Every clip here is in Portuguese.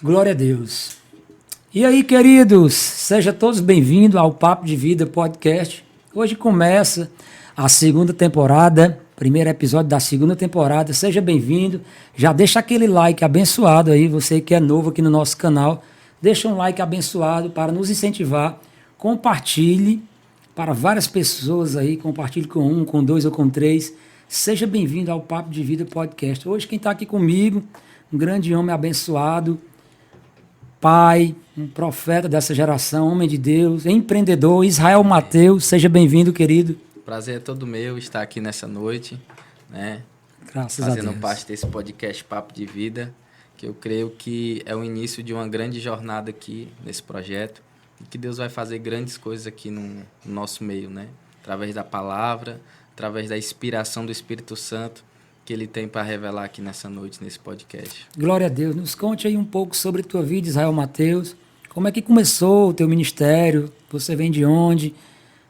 Glória a Deus. E aí, queridos, sejam todos bem-vindos ao Papo de Vida Podcast. Hoje começa a segunda temporada, primeiro episódio da segunda temporada. Seja bem-vindo. Já deixa aquele like abençoado aí, você que é novo aqui no nosso canal. Deixa um like abençoado para nos incentivar. Compartilhe para várias pessoas aí, compartilhe com um, com dois ou com três. Seja bem-vindo ao Papo de Vida Podcast. Hoje quem está aqui comigo, um grande homem abençoado, pai, um profeta dessa geração, homem de Deus, empreendedor, Israel Mateus. Seja bem-vindo, querido. Prazer é todo meu estar aqui nessa noite, né? Graças a Deus. Fazendo parte desse podcast Papo de Vida, que eu creio que é o início de uma grande jornada aqui nesse projeto e que Deus vai fazer grandes coisas aqui no nosso meio, né? Através da palavra, através da inspiração do Espírito Santo que Ele tem para revelar aqui nessa noite, nesse podcast. Glória a Deus. Nos conte aí um pouco sobre a tua vida, Israel Mateus. Como é que começou o teu ministério? Você vem de onde?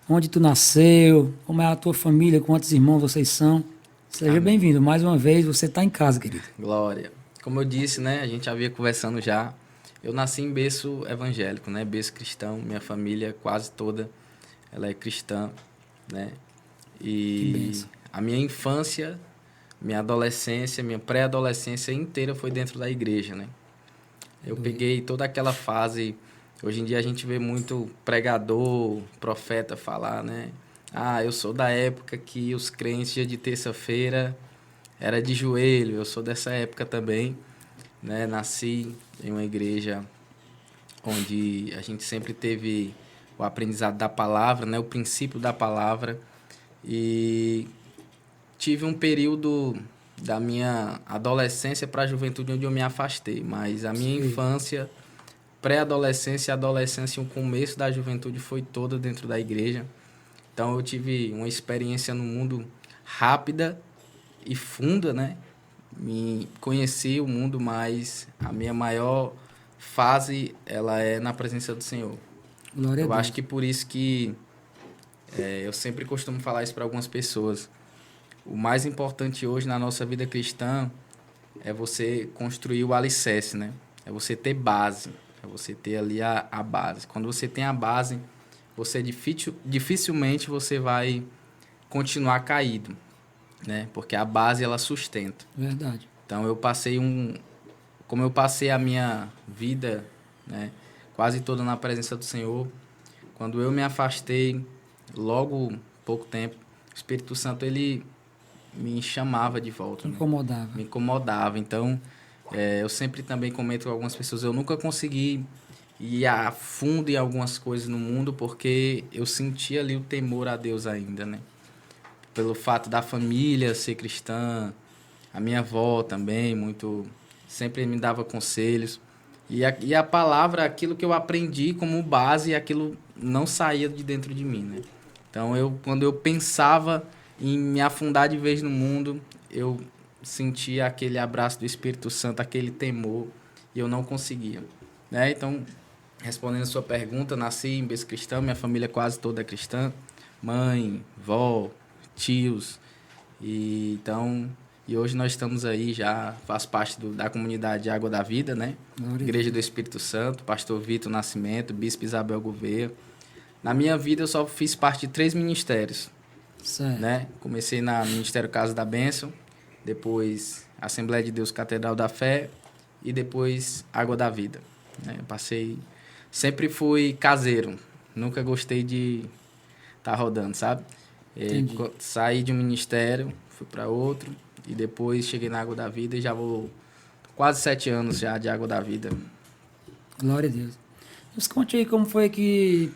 Onde tu nasceu? Como é a tua família? Quantos irmãos vocês são? Seja bem-vindo. Mais uma vez, você está em casa, querido. Glória. Como eu disse, né? A gente havia conversando já. Eu nasci em berço evangélico, né? Berço cristão. Minha família quase toda, ela é cristã, né? E a minha infância, minha adolescência, minha pré-adolescência inteira foi dentro da igreja, né? Eu peguei toda aquela fase. Hoje em dia a gente vê muito pregador, profeta falar, né? Ah, eu sou da época que os crentes dia de terça-feira era de joelho. Eu sou dessa época também, né? Nasci em uma igreja onde a gente sempre teve o aprendizado da palavra, né? O princípio da palavra. E tive um período da minha adolescência para a juventude onde eu me afastei, mas a minha infância, pré-adolescência e adolescência, o começo da juventude foi toda dentro da igreja. Então eu tive uma experiência no mundo rápida e funda, né? Me conheci o mundo, mas a minha maior fase ela é na presença do Senhor. Glória a Eu Deus. acho que por isso que eu sempre costumo falar isso para algumas pessoas. O mais importante hoje na nossa vida cristã é você construir o alicerce, né? É você ter base, é você ter ali a base. Quando você tem a base, você dificilmente você vai continuar caído, né? Porque a base ela sustenta. Verdade. Então como eu passei a minha vida, né, quase toda na presença do Senhor, quando eu me afastei, logo pouco tempo, o Espírito Santo ele me chamava de volta, né? Incomodava. Me incomodava. Então, eu sempre também comento com algumas pessoas, eu nunca consegui ir a fundo em algumas coisas no mundo porque eu sentia ali o temor a Deus ainda, né? Pelo fato da família ser cristã, a minha avó também, sempre me dava conselhos. E a palavra, aquilo que eu aprendi como base, aquilo não saía de dentro de mim, né? Então, quando eu pensava em me afundar de vez no mundo, eu sentia aquele abraço do Espírito Santo, aquele temor, e eu não conseguia, né? Então, respondendo a sua pergunta, nasci em berço cristão, minha família quase toda é cristã, mãe, vó, tios, e hoje nós estamos aí, já faz parte da comunidade Água da Vida, né? Glória Igreja do Espírito Santo, pastor Vitor Nascimento, bispo Isabel Gouveia. Na minha vida eu só fiz parte de 3 ministérios, certo. né? Comecei no Ministério Casa da Bênção, depois Assembleia de Deus Catedral da Fé e depois Água da Vida, né? Sempre fui caseiro, nunca gostei de estar rodando, sabe? Saí de um ministério, fui para outro e depois cheguei na Água da Vida e já vou quase 7 anos já de Água da Vida. Glória a Deus. Nos conte aí como foi que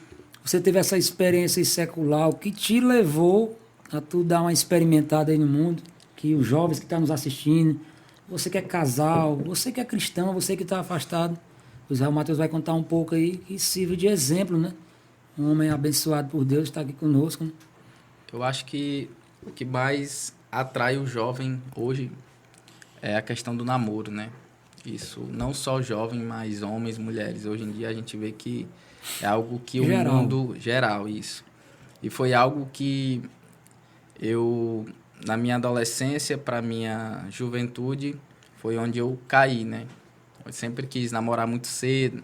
você teve essa experiência secular, o que te levou a tu dar uma experimentada aí no mundo, que os jovens que estão nos assistindo, você que é casal, você que é cristão, você que está afastado, o Israel Mateus vai contar um pouco aí, que sirva de exemplo, né? Um homem abençoado por Deus está aqui conosco, né? Eu acho que o que mais atrai o jovem hoje é a questão do namoro, né? Isso, não só jovem, mas homens, mulheres. Hoje em dia a gente vê que é algo que o mundo... Geral, isso. E foi algo que eu, na minha adolescência para minha juventude, foi onde eu caí, né? Eu sempre quis namorar muito cedo.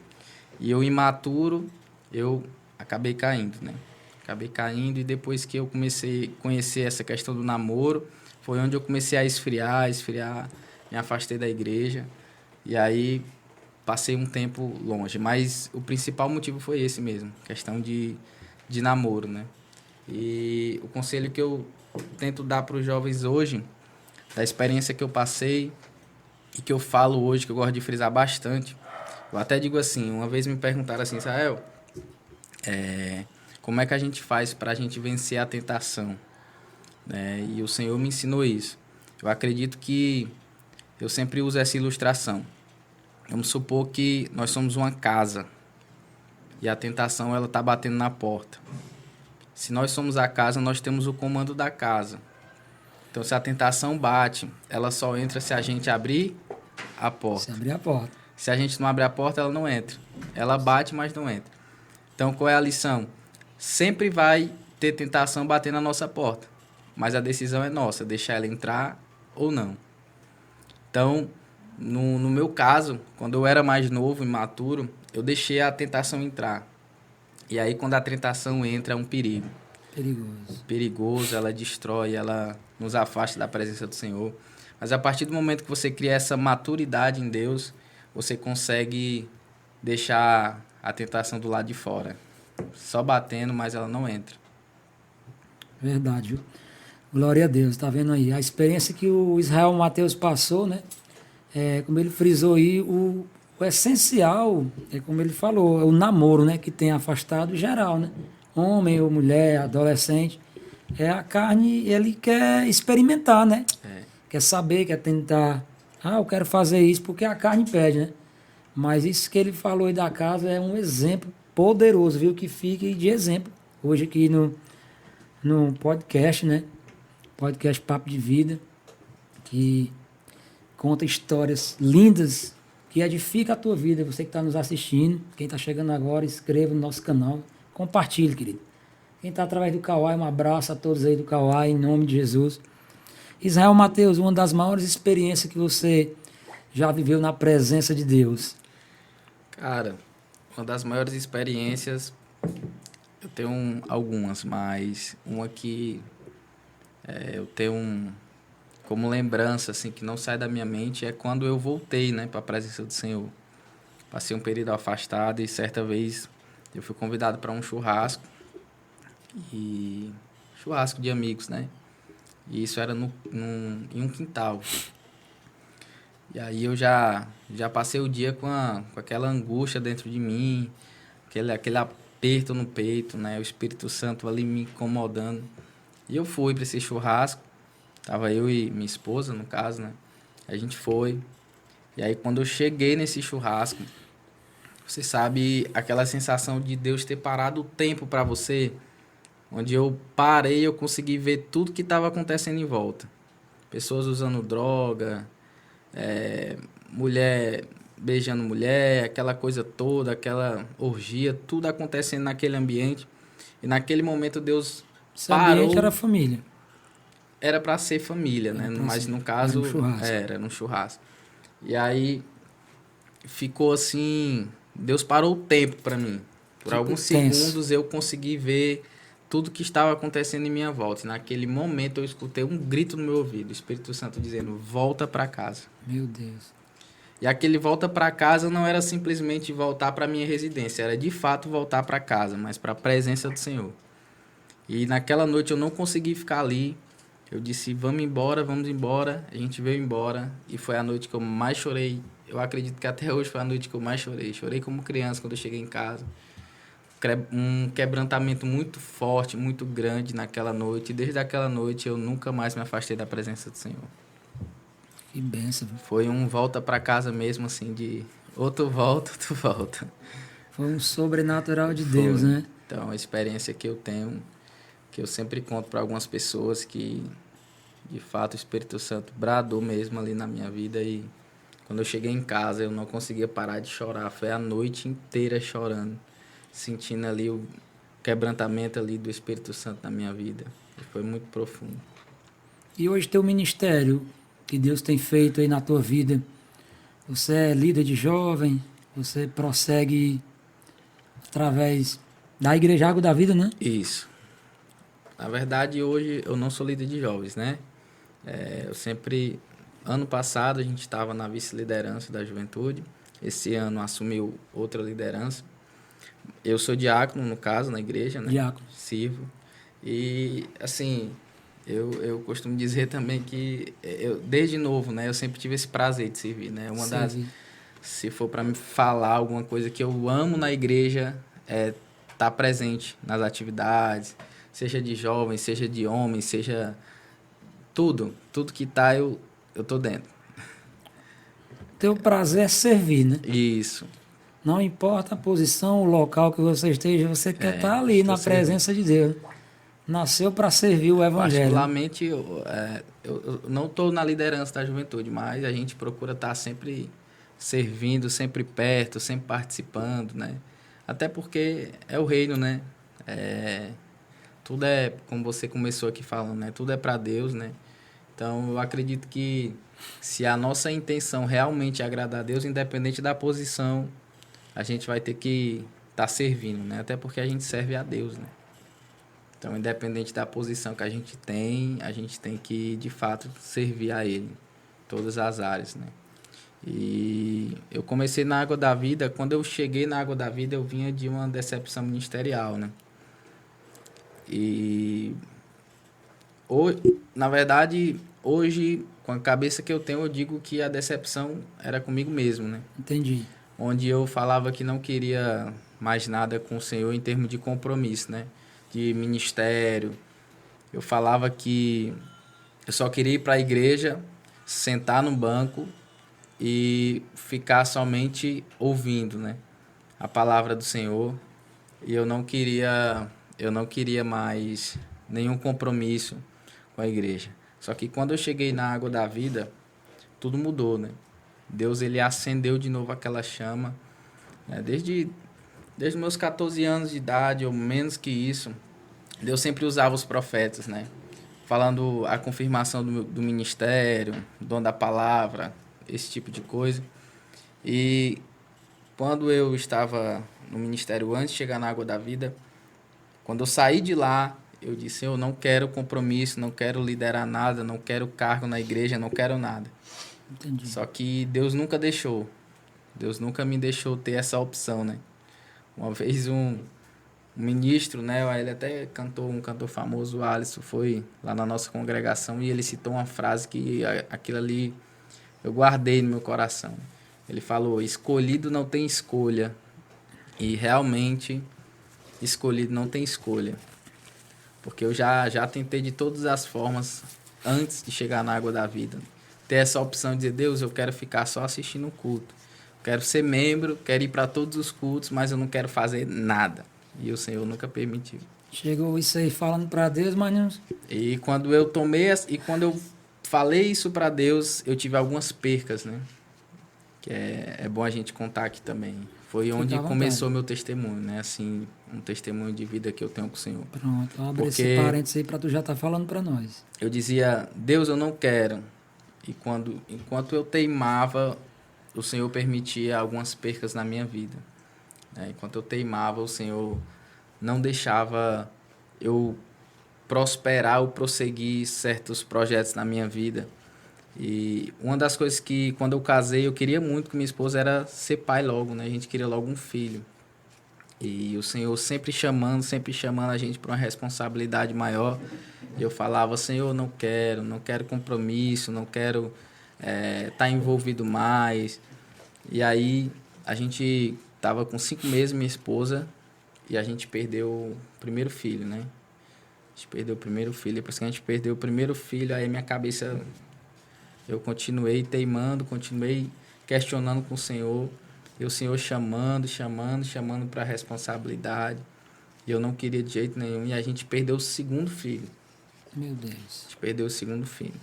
E eu, imaturo, eu acabei caindo, né? Acabei caindo e depois que eu comecei a conhecer essa questão do namoro, foi onde eu comecei a esfriar, me afastei da igreja. E aí passei um tempo longe. Mas o principal motivo foi esse mesmo, questão de namoro, né? E o conselho que eu tento dar para os jovens hoje, da experiência que eu passei e que eu falo hoje, que eu gosto de frisar bastante, eu até digo assim, uma vez me perguntaram assim, Israel, como é que a gente faz para a gente vencer a tentação? Né? E o Senhor me ensinou isso. Eu acredito que eu sempre uso essa ilustração. Vamos supor que nós somos uma casa e a tentação ela está batendo na porta. Se nós somos a casa, nós temos o comando da casa. Então, se a tentação bate, ela só entra se a gente abrir a porta. Se abrir a porta. Se a gente não abrir a porta, ela não entra. Ela bate, mas não entra. Então, qual é a lição? Sempre vai ter tentação bater na nossa porta. Mas a decisão é nossa, deixar ela entrar ou não. Então, no meu caso, quando eu era mais novo, imaturo, eu deixei a tentação entrar. E aí, quando a tentação entra, é um perigo. Perigoso. Perigoso, ela destrói, ela nos afasta da presença do Senhor. Mas a partir do momento que você cria essa maturidade em Deus, você consegue deixar a tentação do lado de fora. Só batendo, mas ela não entra. Verdade, viu? Glória a Deus, tá vendo aí? A experiência que o Israel Mateus passou, né? Como ele frisou aí, o essencial, como ele falou, é o namoro, né? Que tem afastado geral, né? Homem ou mulher, adolescente. A carne, ele quer experimentar, né? Quer saber, quer tentar. Eu quero fazer isso porque a carne pede, né? Mas isso que ele falou aí da casa é um exemplo poderoso, viu? Que fique de exemplo hoje aqui no podcast, né? Podcast Papo de Vida, que conta histórias lindas que edifica a tua vida. Você que está nos assistindo, quem está chegando agora, inscreva no nosso canal, compartilhe, querido. Quem está através do Kawai, um abraço a todos aí do Kawai, em nome de Jesus. Israel Mateus, uma das maiores experiências que você já viveu na presença de Deus. Cara, uma das maiores experiências, eu tenho algumas, mas uma que eu tenho como lembrança, assim, que não sai da minha mente, é quando eu voltei, né, para a presença do Senhor. Passei um período afastado e certa vez eu fui convidado para um churrasco, churrasco de amigos, né? E isso era em um quintal. E aí eu já passei o dia com aquela angústia dentro de mim, aquele aperto no peito, né? O Espírito Santo ali me incomodando. E eu fui para esse churrasco. Tava eu e minha esposa, no caso, né? A gente foi. E aí quando eu cheguei nesse churrasco, você sabe aquela sensação de Deus ter parado o tempo para você, onde eu parei, eu consegui ver tudo que estava acontecendo em volta. Pessoas usando droga, mulher beijando mulher, aquela coisa toda, aquela orgia, tudo acontecendo naquele ambiente. E naquele momento Deus Esse ambiente era família. Era para ser família, né? Mas no caso era num churrasco. E aí ficou assim, Deus parou o tempo para mim. Por alguns segundos eu consegui ver tudo que estava acontecendo em minha volta. E naquele momento eu escutei um grito no meu ouvido, o Espírito Santo dizendo: volta para casa. Meu Deus. E aquele volta para casa não era simplesmente voltar para minha residência, era de fato voltar para casa, mas para a presença do Senhor. E naquela noite eu não consegui ficar ali. Eu disse: vamos embora. A gente veio embora e foi a noite que eu mais chorei. Eu acredito que até hoje foi a noite que eu mais chorei. Chorei como criança quando eu cheguei em casa. Um quebrantamento muito forte, muito grande naquela noite. E desde aquela noite eu nunca mais me afastei da presença do Senhor. Que bênção. Foi um volta para casa mesmo, assim, de ou tu volta. Foi um sobrenatural de Deus, né? Então, a experiência que eu tenho, que eu sempre conto para algumas pessoas, que de fato o Espírito Santo bradou mesmo ali na minha vida. E quando eu cheguei em casa eu não conseguia parar de chorar. Foi a noite inteira chorando, sentindo ali o quebrantamento ali do Espírito Santo na minha vida. E foi muito profundo. E hoje teu ministério que Deus tem feito aí na tua vida, Você é líder de jovem, você prossegue através da Igreja Água da Vida, né? Isso. Na verdade, hoje eu não sou líder de jovens, né? Eu sempre... Ano passado a gente estava na vice-liderança da juventude. Esse ano assumiu outra liderança. Eu sou diácono, no caso, na igreja, né? Diácono. Sirvo. E, assim, eu costumo dizer também que desde novo, né? Eu sempre tive esse prazer de servir, né? Se for para me falar alguma coisa que eu amo na igreja, é estar presente nas atividades, seja de jovens, seja de homens, seja tudo que tá, eu tô dentro. Teu prazer é servir, né? Isso. Não importa a posição, o local que você esteja, você quer estar ali estou na presença de Deus. Nasceu para servir o Evangelho. Particularmente, eu não estou na liderança da juventude, mas a gente procura estar sempre servindo, sempre perto, sempre participando, né? Até porque é o reino, né? Tudo é, como você começou aqui falando, né? Tudo é para Deus, né? Então, eu acredito que se a nossa intenção realmente é agradar a Deus, independente da posição, a gente vai ter que estar servindo, né? Até porque a gente serve a Deus, né? Então, independente da posição que a gente tem que, de fato, servir a Ele. Em todas as áreas, né? E eu comecei na Água da Vida. Quando eu cheguei na Água da Vida, eu vinha de uma decepção ministerial, né? E, na verdade, hoje, com a cabeça que eu tenho, eu digo que a decepção era comigo mesmo, né? Entendi. Onde eu falava que não queria mais nada com o Senhor em termos de compromisso, né? De ministério. Eu falava que eu só queria ir para a igreja, sentar no banco e ficar somente ouvindo, né? A palavra do Senhor. E eu não queria mais nenhum compromisso com a igreja. Só que quando eu cheguei na Água da Vida, tudo mudou, né? Deus, ele acendeu de novo aquela chama, né? Desde meus 14 anos de idade, ou menos que isso, Deus sempre usava os profetas, né? Falando a confirmação do ministério, dom da palavra, esse tipo de coisa. E quando eu estava no ministério, antes de chegar na Água da Vida, quando eu saí de lá, eu disse: eu não quero compromisso, não quero liderar nada, não quero cargo na igreja, não quero nada. Entendi. Só que Deus nunca deixou. Deus nunca me deixou ter essa opção, né? Uma vez um ministro, né? Ele até cantou, um cantor famoso, o Alisson, foi lá na nossa congregação e ele citou uma frase que aquilo ali eu guardei no meu coração. Ele falou: escolhido não tem escolha. E realmente, escolhido não tem escolha. Porque eu já tentei de todas as formas, antes de chegar na Água da Vida, ter essa opção de dizer: Deus, eu quero ficar só assistindo o culto. Quero ser membro, quero ir para todos os cultos, mas eu não quero fazer nada. E o Senhor nunca permitiu. Chegou isso aí falando para Deus, mas não... E quando eu falei isso para Deus, eu tive algumas percas, né? Que é bom a gente contar aqui também. Foi onde começou meu testemunho, né? Assim, um testemunho de vida que eu tenho com o Senhor. Pronto, abre esse parênteses aí para tu já estar falando para nós. Eu dizia: Deus, eu não quero. E enquanto eu teimava, o Senhor permitia algumas percas na minha vida, né? Enquanto eu teimava, o Senhor não deixava eu prosperar ou prosseguir certos projetos na minha vida. E uma das coisas que, quando eu casei, eu queria muito com minha esposa era ser pai logo, né? A gente queria logo um filho. E o Senhor sempre chamando a gente para uma responsabilidade maior. E eu falava: Senhor, não quero compromisso, não quero estar envolvido mais. E aí a gente tava com 5 meses, minha esposa, e a gente perdeu o primeiro filho, né? A gente perdeu o primeiro filho. Depois que a gente perdeu o primeiro filho, aí minha cabeça... Eu continuei teimando, continuei questionando com o Senhor. E o Senhor chamando para a responsabilidade. E eu não queria de jeito nenhum. E a gente perdeu o segundo filho. Meu Deus. A gente perdeu o segundo filho.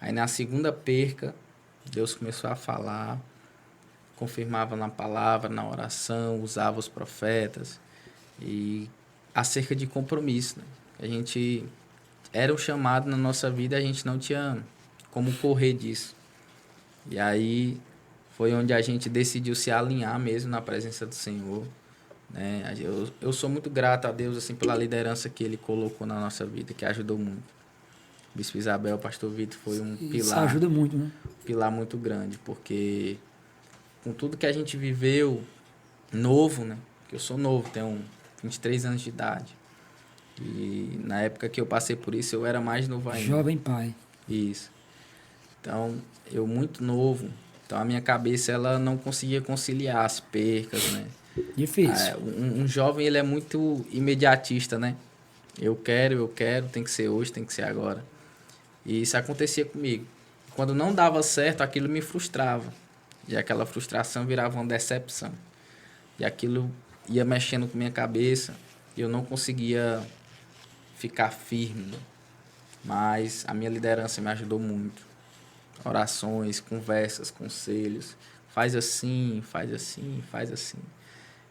Aí na segunda perca, Deus começou a falar, confirmava na palavra, na oração, usava os profetas. E acerca de compromisso, né? A gente era um chamado na nossa vida, a gente não tinha como correr disso. E aí foi onde a gente decidiu se alinhar mesmo na presença do Senhor, né? Eu sou muito grato a Deus assim pela liderança que Ele colocou na nossa vida, que ajudou muito. O Bispo Isabel, o Pastor Vitor foi um Isso ajuda muito, né? pilar muito grande, porque com tudo que a gente viveu novo, né? Que eu sou novo, tenho 23 anos de idade. E na época que eu passei por isso, eu era mais novo ainda. Jovem pai. Isso. Então, eu muito novo. Então, a minha cabeça, ela não conseguia conciliar as percas, né? Difícil. Um jovem, ele é muito imediatista, né? Eu quero, tem que ser hoje, tem que ser agora. E isso acontecia comigo. Quando não dava certo, aquilo me frustrava. E aquela frustração virava uma decepção. E aquilo ia mexendo com minha cabeça. E eu não conseguia ficar firme. Mas a minha liderança me ajudou muito. Orações, conversas, conselhos. Faz assim, faz assim, faz assim.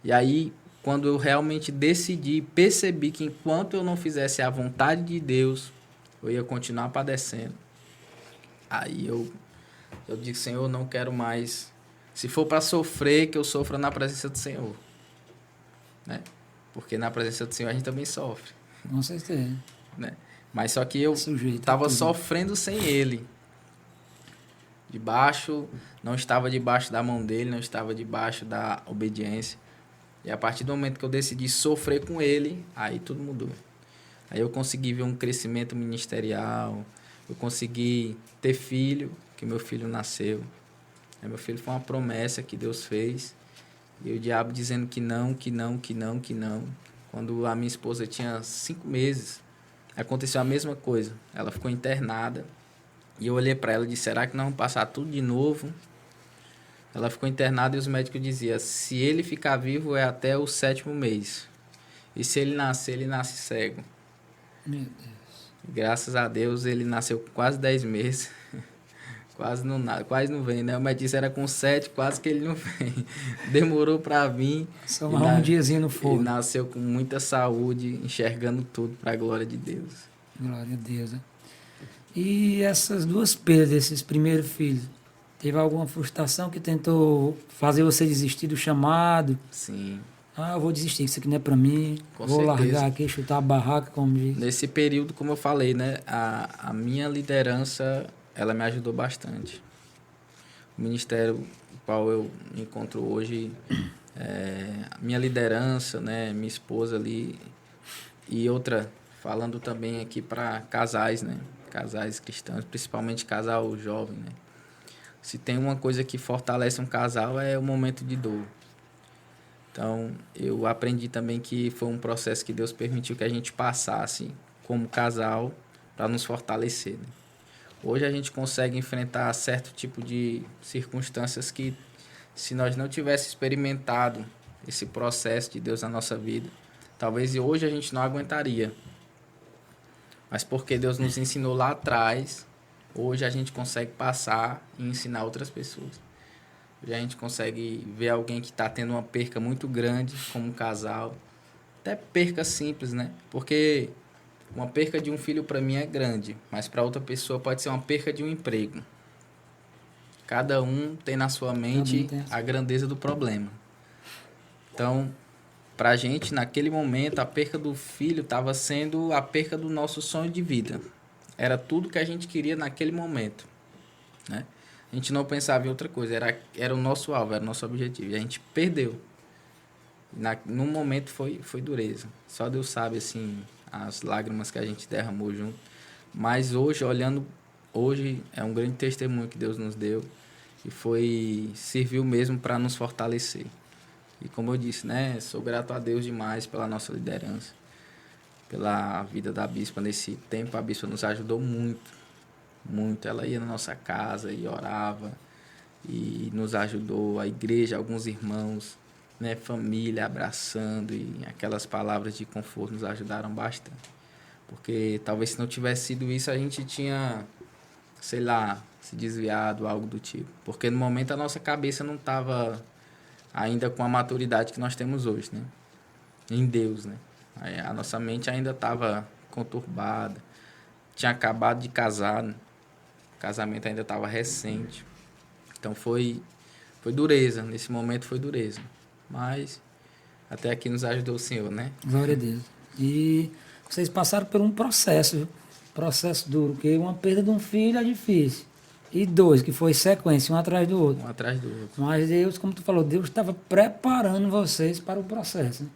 E aí, quando eu realmente decidi, percebi que enquanto eu não fizesse a vontade de Deus, eu ia continuar padecendo. Aí eu digo, Senhor, eu não quero mais. Se for para sofrer, que eu sofra na presença do Senhor. Né? Porque na presença do Senhor a gente também sofre. Com certeza. Né? Mas só que eu estava sofrendo sem Ele. Não estava debaixo da mão dele, não estava debaixo da obediência. E a partir do momento que eu decidi sofrer com Ele, aí tudo mudou. Aí eu consegui ver um crescimento ministerial, eu consegui ter filho, que meu filho nasceu. Aí meu filho foi uma promessa que Deus fez. E o diabo dizendo que não, que não, que não, que não. Quando a minha esposa tinha 5 meses, aconteceu a mesma coisa. Ela ficou internada. E eu olhei para ela e disse, será que nós vamos passar tudo de novo? Ela ficou internada e os médicos diziam, se ele ficar vivo é até o 7º mês. E se ele nasce cego. Meu Deus. Graças a Deus ele nasceu com quase 10 meses. Quase não vem, né? O médico disse era com 7, quase que ele não vem. Demorou para vir. Só um diazinho no forno. E nasceu com muita saúde, enxergando tudo para a glória de Deus. Glória a Deus, né? E essas duas perdas desses primeiros filhos, teve alguma frustração que tentou fazer você desistir do chamado? Sim. Ah, eu vou desistir, isso aqui não é para mim. Vou largar aqui, chutar a barraca, como diz. Nesse período, como eu falei, né? A minha liderança, ela me ajudou bastante. O ministério no qual eu me encontro hoje, a minha liderança, né? Minha esposa ali. E outra, falando também aqui para casais, né? Casais cristãos, principalmente casal jovem, né? Se tem uma coisa que fortalece um casal é o momento de dor. Então, eu aprendi também que foi um processo que Deus permitiu que a gente passasse como casal para nos fortalecer. Né? Hoje a gente consegue enfrentar certo tipo de circunstâncias que, se nós não tivéssemos experimentado esse processo de Deus na nossa vida, talvez hoje a gente não aguentaria. Mas porque Deus nos ensinou lá atrás, hoje a gente consegue passar e ensinar outras pessoas. Hoje a gente consegue ver alguém que está tendo uma perca muito grande como um casal. Até perca simples, né? Porque uma perca de um filho para mim é grande, mas para outra pessoa pode ser uma perca de um emprego. Cada um tem na sua mente a grandeza do problema. Então, para a gente, naquele momento, a perca do filho estava sendo a perca do nosso sonho de vida. Era tudo que a gente queria naquele momento, né? A gente não pensava em outra coisa, era o nosso alvo, era o nosso objetivo. E a gente perdeu. Num momento foi dureza. Só Deus sabe, assim, as lágrimas que a gente derramou junto. Mas hoje, hoje é um grande testemunho que Deus nos deu. E serviu mesmo para nos fortalecer. E como eu disse, né, sou grato a Deus demais pela nossa liderança, pela vida da bispa. Nesse tempo a bispa nos ajudou muito, muito. Ela ia na nossa casa e orava e nos ajudou, a igreja, alguns irmãos, né, família abraçando, e aquelas palavras de conforto nos ajudaram bastante. Porque talvez se não tivesse sido isso, a gente tinha, sei lá, se desviado, algo do tipo. Porque no momento a nossa cabeça não estava ainda com a maturidade que nós temos hoje, né? Em Deus, né? A nossa mente ainda estava conturbada. Tinha acabado de casar, né? O casamento ainda estava recente. Então foi foi dureza. Nesse momento foi dureza. Mas até aqui nos ajudou o Senhor, né? Glória a Deus. E vocês passaram por um processo, viu? Processo duro, porque uma perda de um filho é difícil. E dois, que foi sequência, um atrás do outro. Um atrás do outro. Mas Deus, como tu falou, Deus estava preparando vocês para o processo. Né?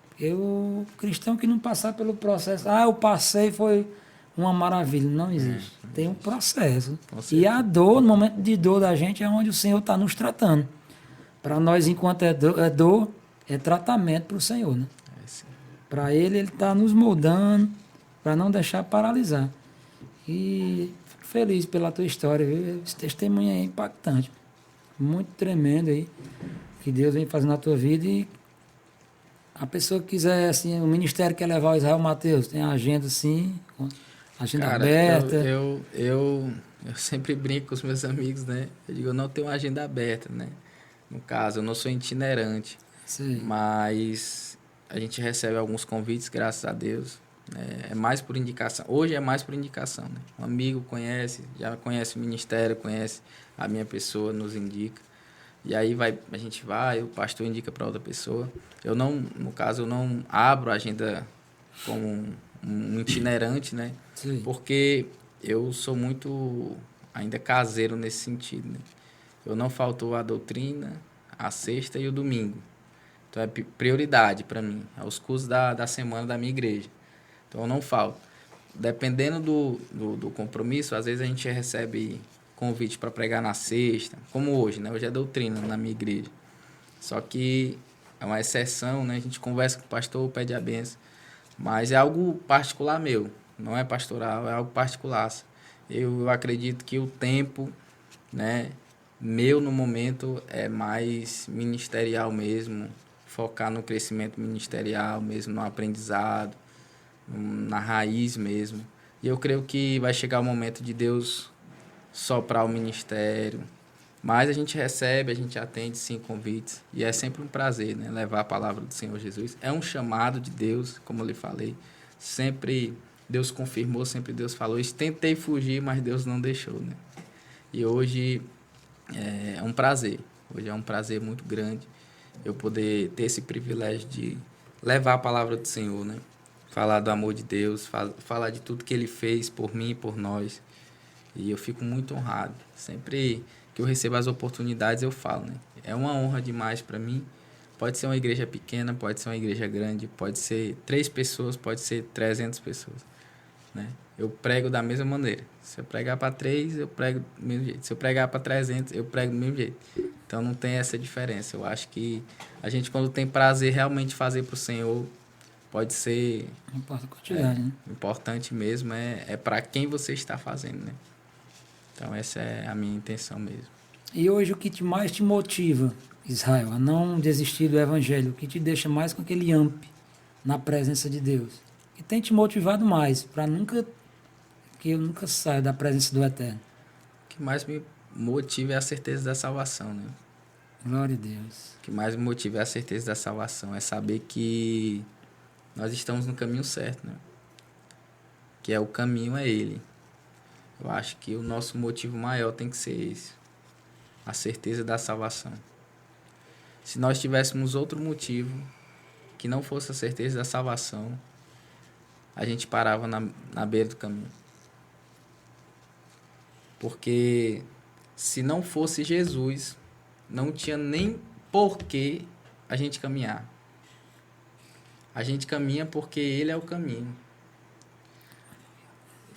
Porque o cristão que não passar pelo processo, eu passei, foi uma maravilha. Não existe. Tem um processo. E a dor, no momento de dor da gente, é onde o Senhor está nos tratando. Para nós, enquanto é dor, é tratamento para o Senhor. Né? Para Ele está nos moldando, para não deixar paralisar. E fico feliz pela tua história, viu? Esse testemunho é impactante. Muito tremendo aí, que Deus vem fazendo na tua vida. E a pessoa que quiser, assim, o ministério quer levar o Israel Mateus, tem a agenda assim, agenda aberta. Eu sempre brinco com os meus amigos, né? Eu digo, eu não tenho uma agenda aberta, né? No caso, eu não sou itinerante. Sim. Mas a gente recebe alguns convites, graças a Deus. É mais por indicação. Hoje é mais por indicação, né? Um amigo conhece, já conhece o ministério, conhece a minha pessoa, nos indica. E aí a gente vai, o pastor indica para outra pessoa. Eu não, no caso, eu não abro a agenda como um itinerante, né? Sim. Porque eu sou muito ainda caseiro nesse sentido, né? Eu não faltou a doutrina, a sexta e o domingo. Então é prioridade para mim, é os cursos da semana da minha igreja. Então eu não falto. Dependendo do compromisso, às vezes a gente recebe convite para pregar na sexta, como hoje, né? Hoje é doutrina na minha igreja. Só que é uma exceção, né? A gente conversa com o pastor, pede a benção. Mas é algo particular meu, não é pastoral, é algo particular. Eu acredito que o tempo, né, meu no momento é mais ministerial mesmo, focar no crescimento ministerial mesmo, no aprendizado, na raiz mesmo. E eu creio que vai chegar o momento de Deus soprar o ministério. Mas a gente recebe, a gente atende sim convites. E é sempre um prazer, né, levar a palavra do Senhor Jesus. É um chamado de Deus, como eu lhe falei. Sempre Deus confirmou, sempre Deus falou. Eu tentei fugir, mas Deus não deixou, né? E hoje é um prazer. Hoje é um prazer muito grande eu poder ter esse privilégio de levar a palavra do Senhor, né? Falar do amor de Deus, falar de tudo que Ele fez por mim e por nós. E eu fico muito honrado. Sempre que eu recebo as oportunidades, eu falo, né? É uma honra demais para mim. Pode ser uma igreja pequena, pode ser uma igreja grande, pode ser 3 pessoas, pode ser 300 pessoas, né? Eu prego da mesma maneira. Se eu pregar para 3, eu prego do mesmo jeito. Se eu pregar para 300, eu prego do mesmo jeito. Então não tem essa diferença. Eu acho que a gente, quando tem prazer realmente fazer para o Senhor, pode ser Né? importante mesmo, é para quem você está fazendo, né? Então essa é a minha intenção mesmo. E hoje o que mais te motiva, Israel, a não desistir do evangelho, o que te deixa mais com aquele na presença de Deus? E tem te motivado mais, para que eu nunca saia da presença do Eterno. O que mais me motiva é a certeza da salvação, né? Glória a Deus. O que mais me motiva é a certeza da salvação, é saber que nós estamos no caminho certo, né? Que o caminho é Ele. Eu acho que o nosso motivo maior tem que ser esse, a certeza da salvação. Se nós tivéssemos outro motivo que não fosse a certeza da salvação, a gente parava na beira do caminho. Porque se não fosse Jesus, não tinha nem porquê a gente caminhar. A gente caminha porque Ele é o caminho.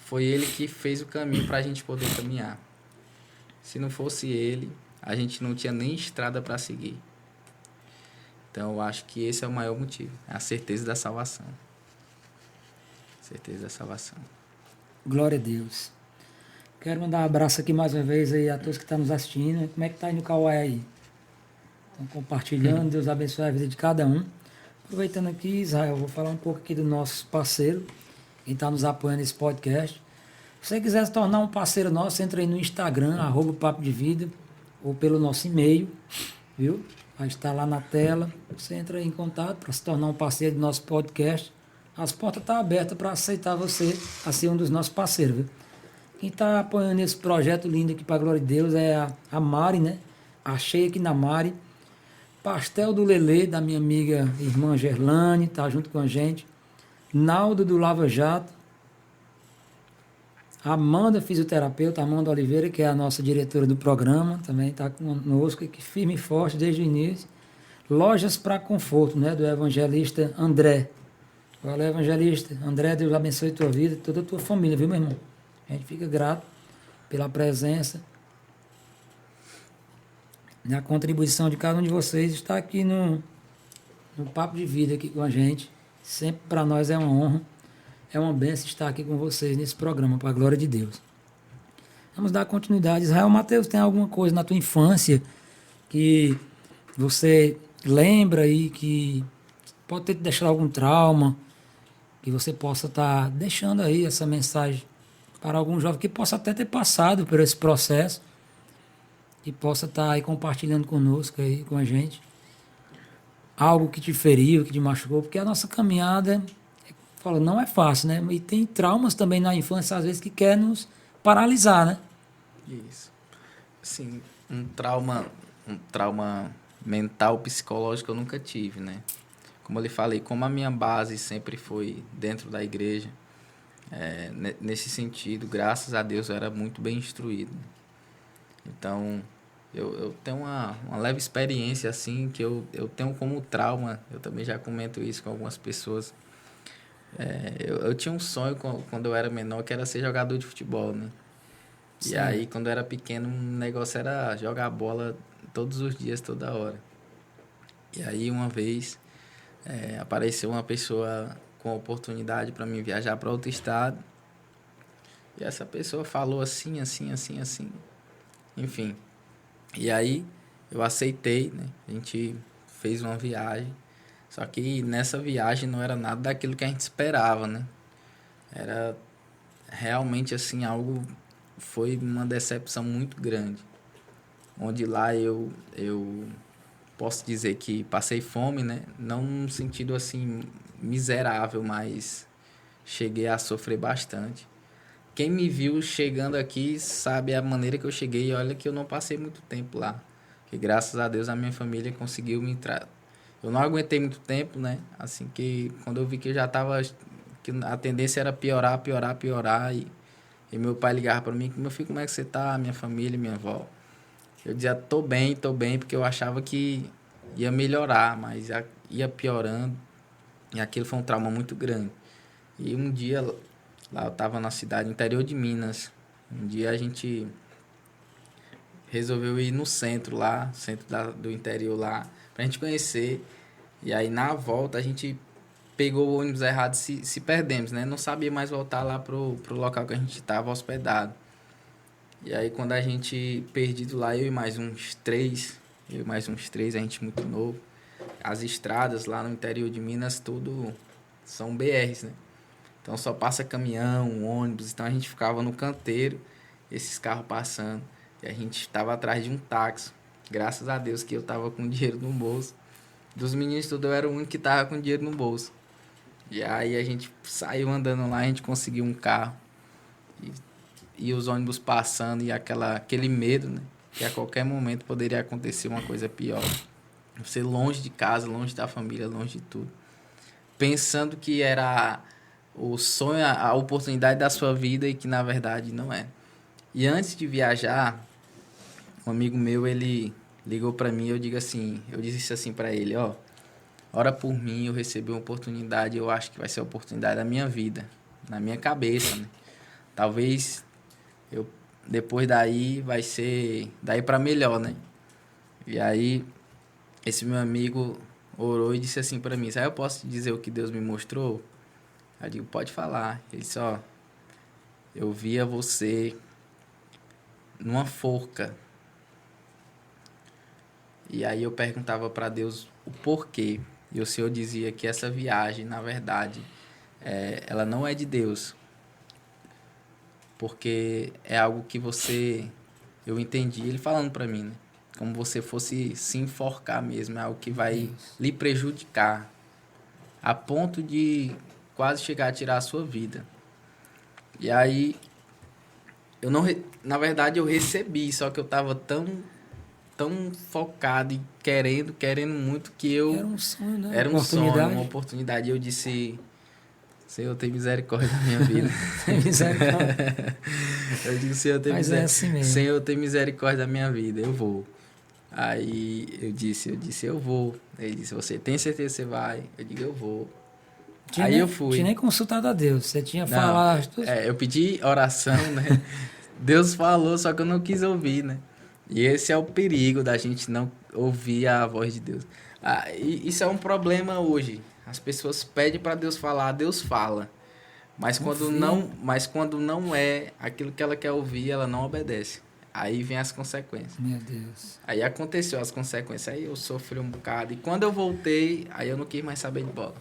Foi Ele que fez o caminho para a gente poder caminhar. Se não fosse Ele, a gente não tinha nem estrada para seguir. Então, eu acho que esse é o maior motivo. É a certeza da salvação. Certeza da salvação. Glória a Deus. Quero mandar um abraço aqui mais uma vez aí a todos que estão nos assistindo. Como é que está aí no Kauai aí? Estão compartilhando. Deus abençoe a vida de cada um. Aproveitando aqui, Israel, vou falar um pouco aqui do nosso parceiro, quem está nos apoiando nesse podcast. Se você quiser se tornar um parceiro nosso, entra aí no Instagram, @Papo de Vida, ou pelo nosso e-mail, viu? Vai estar lá na tela. Você entra aí em contato para se tornar um parceiro do nosso podcast. As portas estão abertas para aceitar você a ser um dos nossos parceiros, viu? Quem está apoiando esse projeto lindo aqui para a glória de Deus é a Mari, né? Achei aqui na Mari. Pastel do Lelê, da minha amiga irmã Gerlane, tá junto com a gente. Naldo do Lava Jato. Amanda, fisioterapeuta, Amanda Oliveira, que é a nossa diretora do programa, também está conosco aqui, firme e forte desde o início. Lojas para Conforto, né, do evangelista André. Valeu, evangelista. André, Deus abençoe a tua vida e toda a tua família, viu, meu irmão? A gente fica grato pela presença. E a contribuição de cada um de vocês está aqui no Papo de Vida aqui com a gente. Sempre para nós é uma honra, é uma bênção estar aqui com vocês nesse programa, para a glória de Deus. Vamos dar continuidade. Israel Mateus, tem alguma coisa na tua infância que você lembra aí que pode ter te deixado algum trauma, que você possa estar deixando aí essa mensagem para algum jovem que possa até ter passado por esse processo, que possa estar aí compartilhando conosco aí, com a gente, algo que te feriu, que te machucou, porque a nossa caminhada, fala, não é fácil, né? E tem traumas também na infância, às vezes, que quer nos paralisar, né? Isso. Assim, um trauma mental, psicológico eu nunca tive, né? Como eu lhe falei, como a minha base sempre foi dentro da igreja, nesse sentido, graças a Deus, eu era muito bem instruído. Então, eu tenho uma leve experiência, assim, que eu tenho como trauma, eu também já comento isso com algumas pessoas. Eu tinha um sonho quando eu era menor, que era ser jogador de futebol, né? Sim. E aí, quando eu era pequeno, o negócio era jogar bola todos os dias, toda hora. E aí, uma vez, apareceu uma pessoa com oportunidade para mim viajar para outro estado. E essa pessoa falou assim, assim, assim, assim. Enfim. E aí, eu aceitei, né? A gente fez uma viagem. Só que nessa viagem não era nada daquilo que a gente esperava, né? Era realmente, assim, algo... Foi uma decepção muito grande. Onde lá eu posso dizer que passei fome, né? Não num sentido, assim, miserável, mas cheguei a sofrer bastante. Quem me viu chegando aqui sabe a maneira que eu cheguei. E olha que eu não passei muito tempo lá. Que graças a Deus a minha família conseguiu me entrar. Eu não aguentei muito tempo, né? Assim que quando eu vi que eu já estava... Que a tendência era piorar, piorar, piorar. E meu pai ligava para mim, meu filho, como é que você tá? Minha família, minha avó. Eu dizia, tô bem, porque eu achava que ia melhorar, mas ia piorando. E aquilo foi um trauma muito grande. E um dia, lá eu estava na cidade, interior de Minas. Um dia a gente resolveu ir no centro lá, do interior lá, pra gente conhecer. E aí na volta a gente pegou o ônibus errado e se perdemos, né? Não sabia mais voltar lá pro local que a gente estava hospedado. E aí quando a gente perdido lá, eu e mais uns três, a gente muito novo. As estradas lá no interior de Minas, tudo são BRs, né? Então só passa caminhão, ônibus, então a gente ficava no canteiro, esses carros passando. E a gente estava atrás de um táxi. Graças a Deus que eu estava com dinheiro no bolso. Dos meninos tudo, eu era o único que estava com dinheiro no bolso. E aí a gente saiu andando lá, a gente conseguiu um carro. E os ônibus passando e aquele medo, né? Que a qualquer momento poderia acontecer uma coisa pior. Você longe de casa, longe da família, longe de tudo. Pensando que era o sonho, a oportunidade da sua vida e que na verdade não é. E antes de viajar, um amigo meu, ele ligou para mim, eu disse assim para ele, ó, ora por mim, eu recebi uma oportunidade, eu acho que vai ser a oportunidade da minha vida, na minha cabeça, né? Talvez depois daí vai ser daí para melhor, né? E aí esse meu amigo orou e disse assim para mim, eu posso te dizer o que Deus me mostrou? Eu digo, pode falar. Ele disse, ó, eu via você numa forca. E aí eu perguntava para Deus o porquê. E o Senhor dizia que essa viagem, na verdade, ela não é de Deus. Porque é algo que eu entendi ele falando para mim, né? Como você fosse se enforcar mesmo, é algo que vai lhe prejudicar. A ponto de quase chegar a tirar a sua vida. E aí, na verdade eu recebi, só que eu estava tão tão focado e querendo muito que eu... Era um sonho, né? Era um sonho, uma oportunidade. E eu disse, Senhor, tem misericórdia da minha vida. Tem misericórdia. Eu digo, Senhor, tem Mas é assim mesmo. Senhor, tem misericórdia da minha vida, eu vou. Aí eu disse, eu vou. Ele disse, você tem certeza que você vai? Eu digo, eu vou. Aí eu fui. Tinha nem consultado a Deus, você tinha falado... Eu pedi oração, né? Deus falou, só que eu não quis ouvir, né? E esse é o perigo da gente não ouvir a voz de Deus. E isso é um problema hoje. As pessoas pedem para Deus falar, Deus fala. Mas quando não é aquilo que ela quer ouvir, ela não obedece. Aí vem as consequências. Meu Deus. Aí aconteceu as consequências. Aí eu sofri um bocado. E quando eu voltei, aí eu não quis mais saber de bola.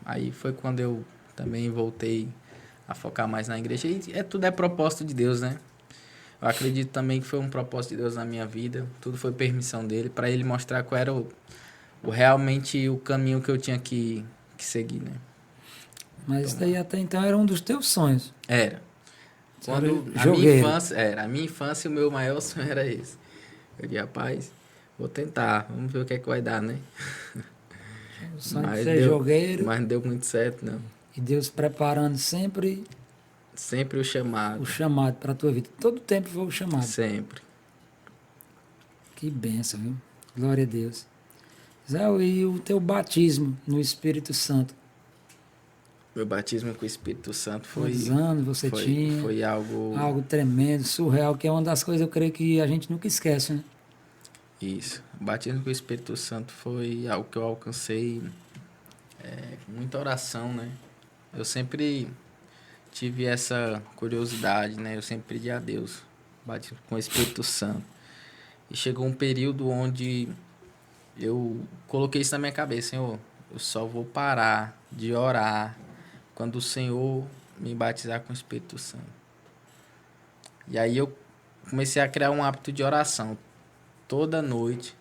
Aí foi quando eu também voltei a focar mais na igreja. E tudo é propósito de Deus, né? Eu acredito também que foi um propósito de Deus na minha vida. Tudo foi permissão dele, para ele mostrar qual era realmente o caminho que eu tinha que seguir, né? Mas isso daí até então era um dos teus sonhos. Era. Quando a minha infância, o meu maior sonho era esse. Eu disse, rapaz, vou tentar, vamos ver o que é que vai dar, né? O sonho de ser jogueiro. Mas não deu muito certo, não. E Deus preparando sempre o chamado. O chamado para a tua vida. Todo tempo foi o chamado. Sempre. Que bênção, viu? Glória a Deus. Zé, e o teu batismo no Espírito Santo? Meu batismo com o Espírito Santo foi... Quantos anos você tinha? Foi algo... Algo tremendo, surreal, que é uma das coisas, eu creio, que a gente nunca esquece, né? Isso. O batismo com o Espírito Santo foi algo que eu alcancei com muita oração, né? Eu sempre tive essa curiosidade, né? Eu sempre pedi a Deus, batismo com o Espírito Santo. E chegou um período onde eu coloquei isso na minha cabeça, Senhor, eu só vou parar de orar quando o Senhor me batizar com o Espírito Santo. E aí eu comecei a criar um hábito de oração. Toda noite,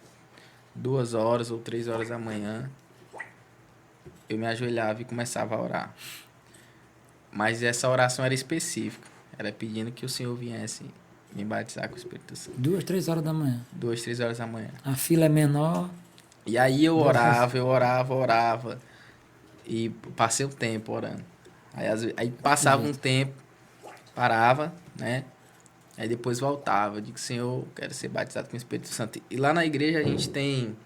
2 horas ou 3 horas da manhã, eu me ajoelhava e começava a orar. Mas essa oração era específica. Era pedindo que o Senhor viesse me batizar com o Espírito Santo. 2, 3 horas da manhã. 2, 3 horas da manhã. A fila é menor. E aí eu orava. E passei um tempo orando. Aí passava um tempo, parava, né? Aí depois voltava. Eu digo, Senhor, eu quero ser batizado com o Espírito Santo. E lá na igreja a gente tem...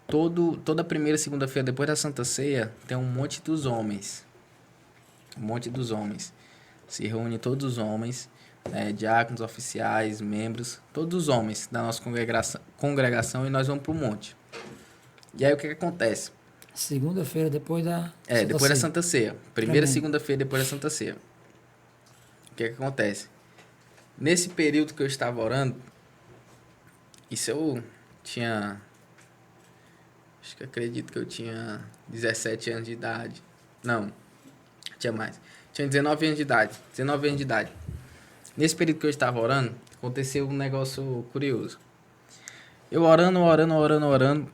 Toda primeira e segunda-feira, depois da Santa Ceia, tem um monte dos homens. Se reúne todos os homens, né, diáconos, oficiais, membros, todos os homens da nossa congregação, e nós vamos para o monte. E aí o que acontece? Segunda-feira, depois da depois da Santa Ceia. Primeira segunda-feira, depois da Santa Ceia. O que acontece? Nesse período que eu estava orando, isso eu tinha... acredito que eu tinha 17 anos de idade. Não, tinha mais. Tinha 19 anos de idade. Nesse período que eu estava orando, aconteceu um negócio curioso. Eu orando.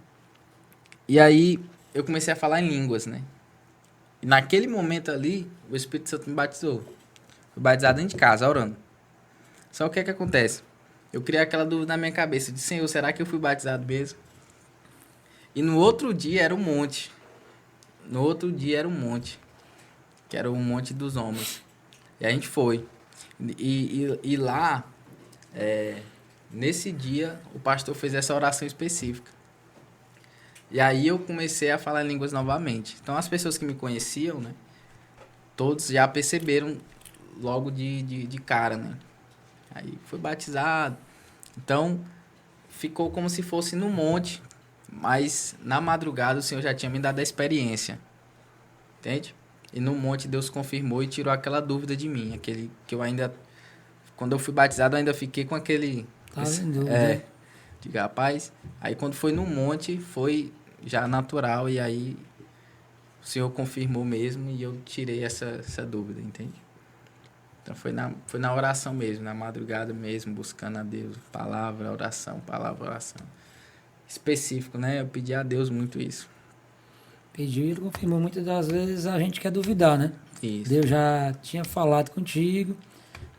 E aí eu comecei a falar em línguas, né? E naquele momento ali, o Espírito Santo me batizou. Fui batizado dentro de casa, orando. Só o que acontece? Eu criei aquela dúvida na minha cabeça. De Senhor, será que eu fui batizado mesmo? E no outro dia era um monte. Que era o monte dos homens. E a gente foi. E lá, nesse dia, o pastor fez essa oração específica. E aí eu comecei a falar línguas novamente. Então as pessoas que me conheciam, né? Todos já perceberam logo de cara, né? Aí foi batizado. Então ficou como se fosse no monte. Mas na madrugada o Senhor já tinha me dado a experiência. Entende? E no monte Deus confirmou e tirou aquela dúvida de mim. Aquele que eu ainda... Quando eu fui batizado eu ainda fiquei com aquele... Diga, rapaz. Aí quando foi no monte foi já natural. E aí o Senhor confirmou mesmo. E eu tirei essa dúvida, entende? Então foi na oração mesmo. Na madrugada mesmo, buscando a Deus. Palavra, oração. Específico, né? Eu pedi a Deus muito isso. Pediu e ele confirmou. Muitas das vezes a gente quer duvidar, né? Isso. Deus já tinha falado contigo,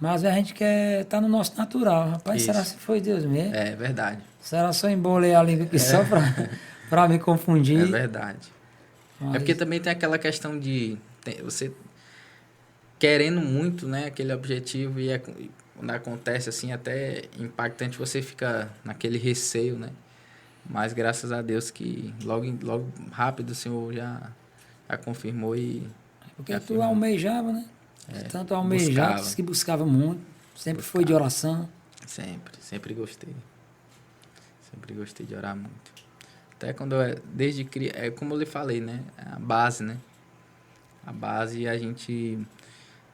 Mas a gente quer estar no nosso natural. Rapaz, Isso. será que foi Deus mesmo? É verdade. Será só embolei a língua aqui só pra me É confundir? verdade. Mas, É porque também tem aquela questão de você querendo muito, né, aquele objetivo e quando acontece assim, até impactante, você fica naquele receio, né? Mas graças a Deus que logo rápido o Senhor já confirmou e porque tu afirmou. almejava, né? Tanto almejava, buscava. disse que buscava muito. Sempre foi de Buscava. oração. Sempre gostei. Sempre gostei de orar muito. Até quando eu, desde criança, é como eu lhe falei, né? A base, né? A base,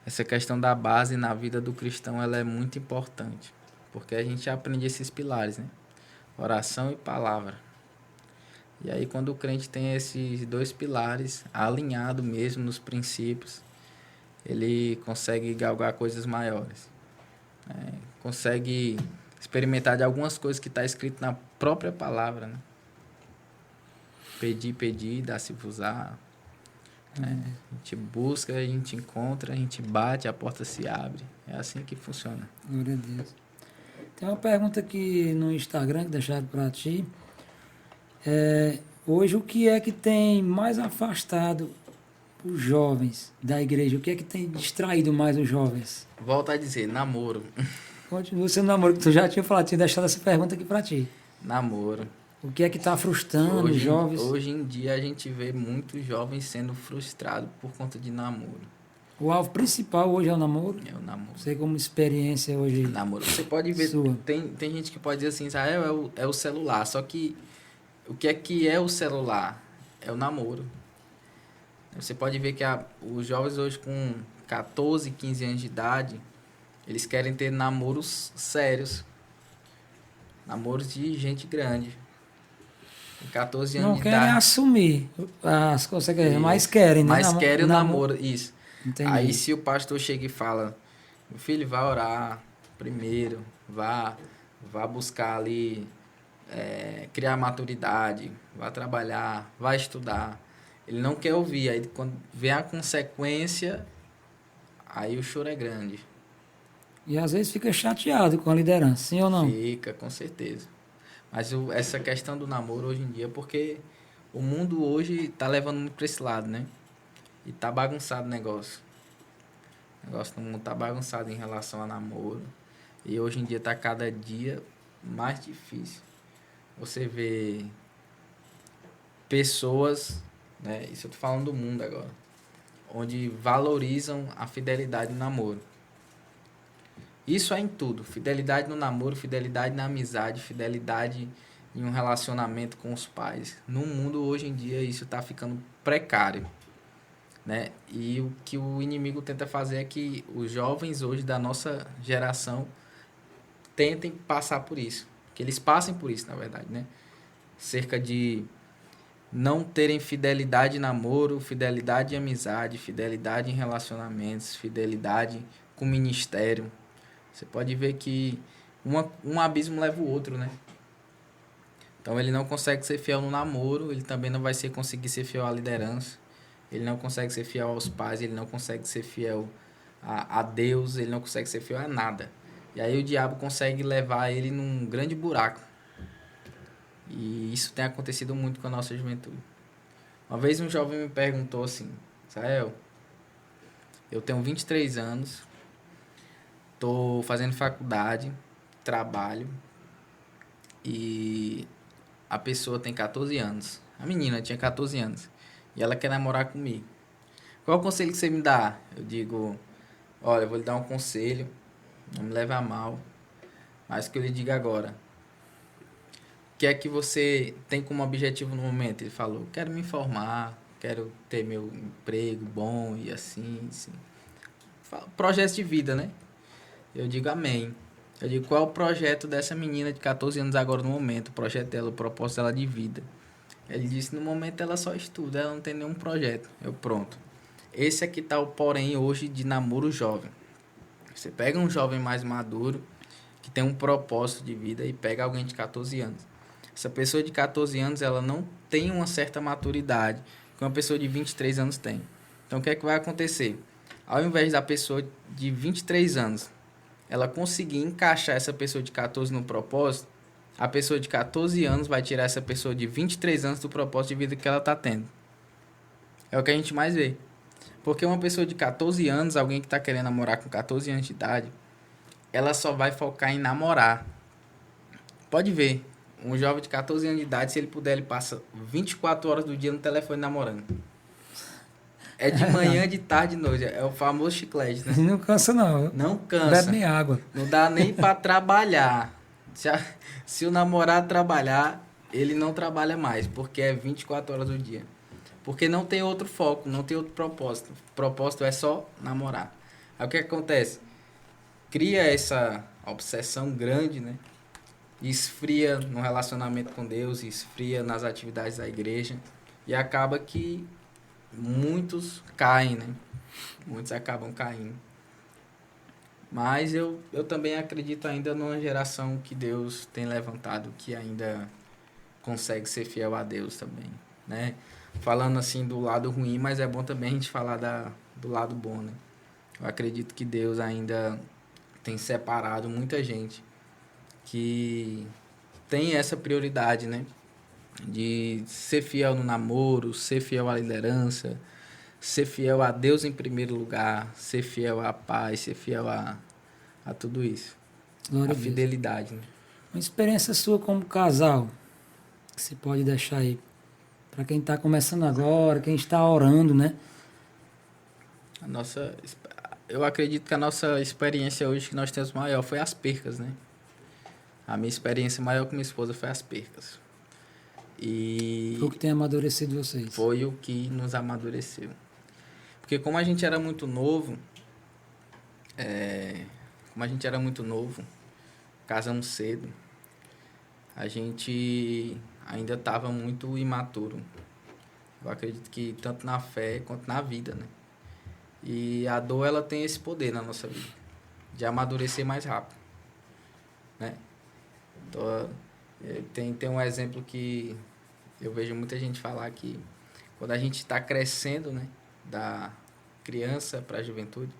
essa questão da base na vida do cristão, ela é muito importante. Porque a gente aprende esses pilares, né? Oração e palavra. E aí quando o crente tem esses dois pilares alinhado mesmo nos princípios, ele consegue galgar coisas maiores. Né? Consegue experimentar de algumas coisas que está escrito na própria palavra, né? Pedir, dá-se-vos-á. Né? A gente busca, a gente encontra, a gente bate, a porta se abre. É assim que funciona. Glória a Deus. Tem uma pergunta aqui no Instagram que deixaram para ti. Hoje, o que é que tem mais afastado os jovens da igreja? O que é que tem distraído mais os jovens? Volto a dizer, namoro. Continua sendo namoro, que tu já tinha falado, tinha deixado essa pergunta aqui para ti. Namoro. O que é que está frustrando os jovens? Hoje em dia a gente vê muitos jovens sendo frustrados por conta de namoro. O alvo principal hoje é o namoro? É o namoro. Você como experiência hoje Namoro. Você pode ver, sua. tem gente que pode dizer assim, Israel é o celular, só que o que é o celular? É o namoro. Você pode ver que os jovens hoje com 14, 15 anos de idade, eles querem ter namoros sérios. Namoros de gente grande. Com 14 anos Não de querem idade. assumir as consequências, Isso. mas querem, né? Mas querem o namoro, isso. Entendi. Aí se o pastor chega e fala, meu filho, vai orar primeiro, vá buscar ali, criar maturidade, vá trabalhar, vá estudar. Ele não quer ouvir, aí quando vem a consequência, aí o choro é grande. E às vezes fica chateado com a liderança, sim ou não? Fica, com certeza. Mas essa questão do namoro hoje em dia, porque o mundo hoje tá levando muito pra esse lado, né? E tá bagunçado o negócio. O negócio do mundo tá bagunçado em relação a namoro. E hoje em dia tá cada dia mais difícil. Você vê pessoas, né? Isso eu tô falando do mundo agora. Onde valorizam a fidelidade no namoro. Isso é em tudo. Fidelidade no namoro, fidelidade na amizade, fidelidade em um relacionamento com os pais. No mundo hoje em dia isso tá ficando precário. Né? E o que o inimigo tenta fazer é que os jovens hoje da nossa geração tentem passar por isso. Que eles passem por isso, na verdade, né? Cerca de não terem fidelidade em namoro, fidelidade em amizade, fidelidade em relacionamentos, fidelidade com o ministério. Você pode ver que um abismo leva o outro, né? Então ele não consegue ser fiel no namoro, ele também não vai conseguir ser fiel à liderança. Ele não consegue ser fiel aos pais, ele não consegue ser fiel a Deus, ele não consegue ser fiel a nada. E aí o diabo consegue levar ele num grande buraco. E isso tem acontecido muito com a nossa juventude. Uma vez um jovem me perguntou assim, Israel, eu tenho 23 anos, tô fazendo faculdade, trabalho, e a pessoa tem 14 anos. A menina tinha 14 anos. E ela quer namorar comigo. Qual o conselho que você me dá? Eu digo, olha, eu vou lhe dar um conselho, não me leve a mal, mas que eu lhe diga agora. O que é que você tem como objetivo no momento? Ele falou, quero me formar, quero ter meu emprego bom e assim. Projeto de vida, né? Eu digo amém. Eu digo, qual é o projeto dessa menina de 14 anos agora no momento? O projeto dela, o propósito dela de vida. Ele disse, no momento ela só estuda, ela não tem nenhum projeto. Eu, pronto. Esse aqui tá o porém hoje de namoro jovem. Você pega um jovem mais maduro, que tem um propósito de vida, e pega alguém de 14 anos. Essa pessoa de 14 anos, ela não tem uma certa maturidade que uma pessoa de 23 anos tem. Então, o que é que vai acontecer? Ao invés da pessoa de 23 anos ela conseguir encaixar essa pessoa de 14 no propósito, a pessoa de 14 anos vai tirar essa pessoa de 23 anos do propósito de vida que ela está tendo. É o que a gente mais vê. Porque uma pessoa de 14 anos, alguém que está querendo namorar com 14 anos de idade, ela só vai focar em namorar. Pode ver, um jovem de 14 anos de idade, se ele puder, ele passa 24 horas do dia no telefone namorando. É de manhã, de tarde, de noite. É o famoso chiclete, né? Não cansa, não. Não cansa. Bebe nem água. Não dá nem para trabalhar. Se o namorado trabalhar, ele não trabalha mais, porque é 24 horas do dia. Porque não tem outro foco, não tem outro propósito. O propósito é só namorar. Aí o que acontece? Cria essa obsessão grande, né? Esfria no relacionamento com Deus, esfria nas atividades da igreja. E acaba que muitos caem, né? Muitos acabam caindo. Mas eu também acredito ainda numa geração que Deus tem levantado, que ainda consegue ser fiel a Deus também, né? Falando assim do lado ruim, mas é bom também a gente falar do lado bom, né? Eu acredito que Deus ainda tem separado muita gente que tem essa prioridade, né? De ser fiel no namoro, ser fiel à liderança, ser fiel a Deus em primeiro lugar, ser fiel à paz, ser fiel a tudo isso. Glória A fidelidade, né? Uma experiência sua como casal, que você pode deixar aí para quem está começando agora, quem está orando, né? Eu acredito que a nossa experiência hoje que nós temos maior foi as percas, né? A minha experiência maior com minha esposa foi as percas. E Foi o que tem amadurecido vocês. foi o que nos amadureceu. Porque como a gente era muito novo, casamos cedo, a gente ainda estava muito imaturo. Eu acredito que tanto na fé quanto na vida, né? E a dor, ela tem esse poder na nossa vida, de amadurecer mais rápido, né? Então, tem um exemplo que eu vejo muita gente falar que quando a gente está crescendo, né, da criança para a juventude,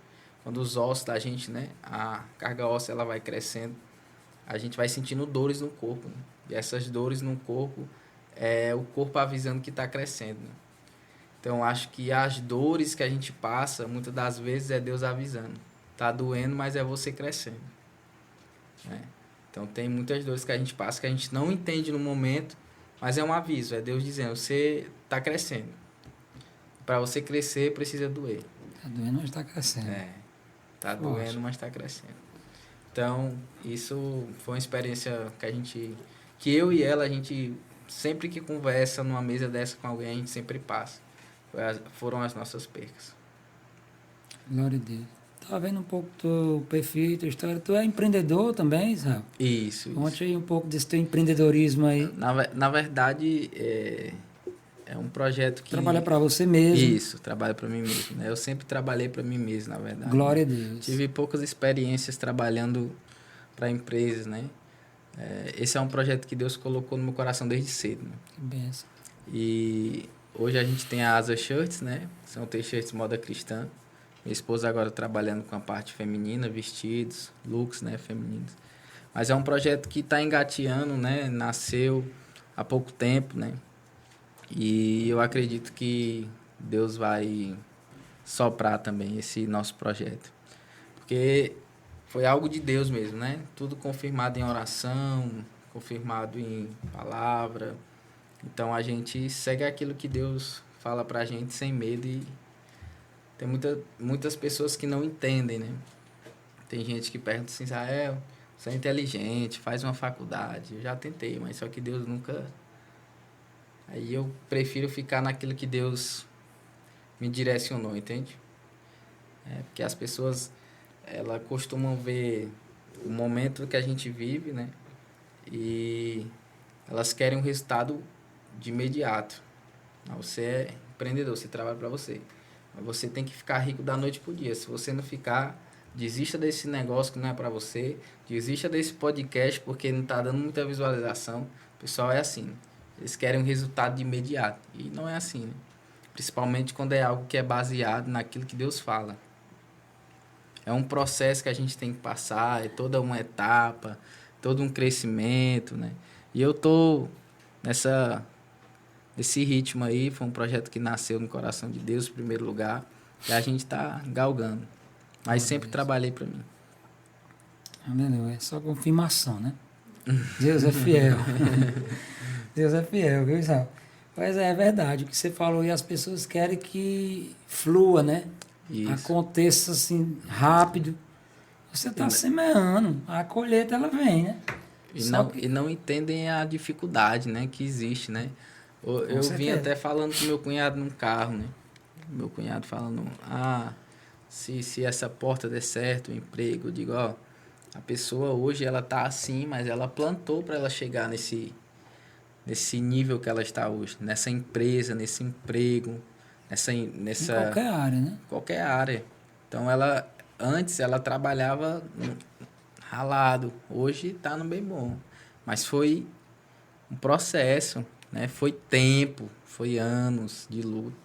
quando os ossos da gente, né, a carga óssea ela vai crescendo, a gente vai sentindo dores no corpo, né? E essas dores no corpo é o corpo avisando que está crescendo, né? Então, acho que as dores que a gente passa, muitas das vezes é Deus avisando. Tá doendo, mas é você crescendo, né? Então, tem muitas dores que a gente passa que a gente não entende no momento, mas é um aviso, é Deus dizendo, você está crescendo. Para você crescer, precisa doer. Está doendo, mas está crescendo. Tá doendo, mas está crescendo. Então, isso foi uma experiência que eu e ela, a gente, sempre que conversa numa mesa dessa com alguém, a gente sempre passa. Foram as nossas percas. Glória a Deus. Estava vendo um pouco do perfil, tua história. Tu é empreendedor também, Israel? Isso. Conte aí um pouco desse teu empreendedorismo aí. Na verdade, é um projeto que... Trabalha para você mesmo. Isso, trabalho para mim mesmo, né? Eu sempre trabalhei para mim mesmo, na verdade. Glória a Deus. Tive poucas experiências trabalhando para empresas, né? Esse é um projeto que Deus colocou no meu coração desde cedo, né? Que benção. E hoje a gente tem a Asa Shirts, né? São t-shirts moda cristã. Minha esposa agora trabalhando com a parte feminina, vestidos, looks, né, femininos. Mas é um projeto que está engateando, né? Nasceu há pouco tempo, né? E eu acredito que Deus vai soprar também esse nosso projeto. Porque foi algo de Deus mesmo, né? Tudo confirmado em oração, confirmado em palavra. Então a gente segue aquilo que Deus fala pra gente sem medo e tem muitas pessoas que não entendem, né? Tem gente que pergunta assim, Israel, você é inteligente, faz uma faculdade. Eu já tentei, mas só que Deus nunca... Aí eu prefiro ficar naquilo que Deus me direcionou, entende? Porque as pessoas, elas costumam ver o momento que a gente vive, né? E elas querem um resultado de imediato. Você é empreendedor, você trabalha para você. Mas você tem que ficar rico da noite pro dia. Se você não ficar, desista desse negócio que não é para você. Desista desse podcast porque não tá dando muita visualização. O pessoal é assim, né? Eles querem um resultado de imediato. E não é assim, né? Principalmente quando é algo que é baseado naquilo que Deus fala. É um processo que a gente tem que passar, é toda uma etapa, todo um crescimento, né? E eu tô nesse ritmo aí, foi um projeto que nasceu no coração de Deus, em primeiro lugar, e a gente tá galgando. Mas sempre trabalhei para mim. Aleluia. É só confirmação, né? Deus é fiel. Deus é fiel, viu, Israel? Pois é verdade. O que você falou e as pessoas querem que flua, né? Isso. Aconteça assim, rápido. Você está semeando, a colheita ela vem, né? E não entendem a dificuldade, né, que existe, né? Eu vim até falando com meu cunhado num carro, né? Meu cunhado falando, se essa porta der certo, o emprego, eu digo, ó, a pessoa hoje ela tá assim, mas ela plantou para ela chegar nesse nível que ela está hoje, nessa empresa, nesse emprego, em qualquer área, né? Qualquer área. Então antes ela trabalhava ralado, hoje está no bem bom. Mas foi um processo, né? Foi tempo, foi anos de luta.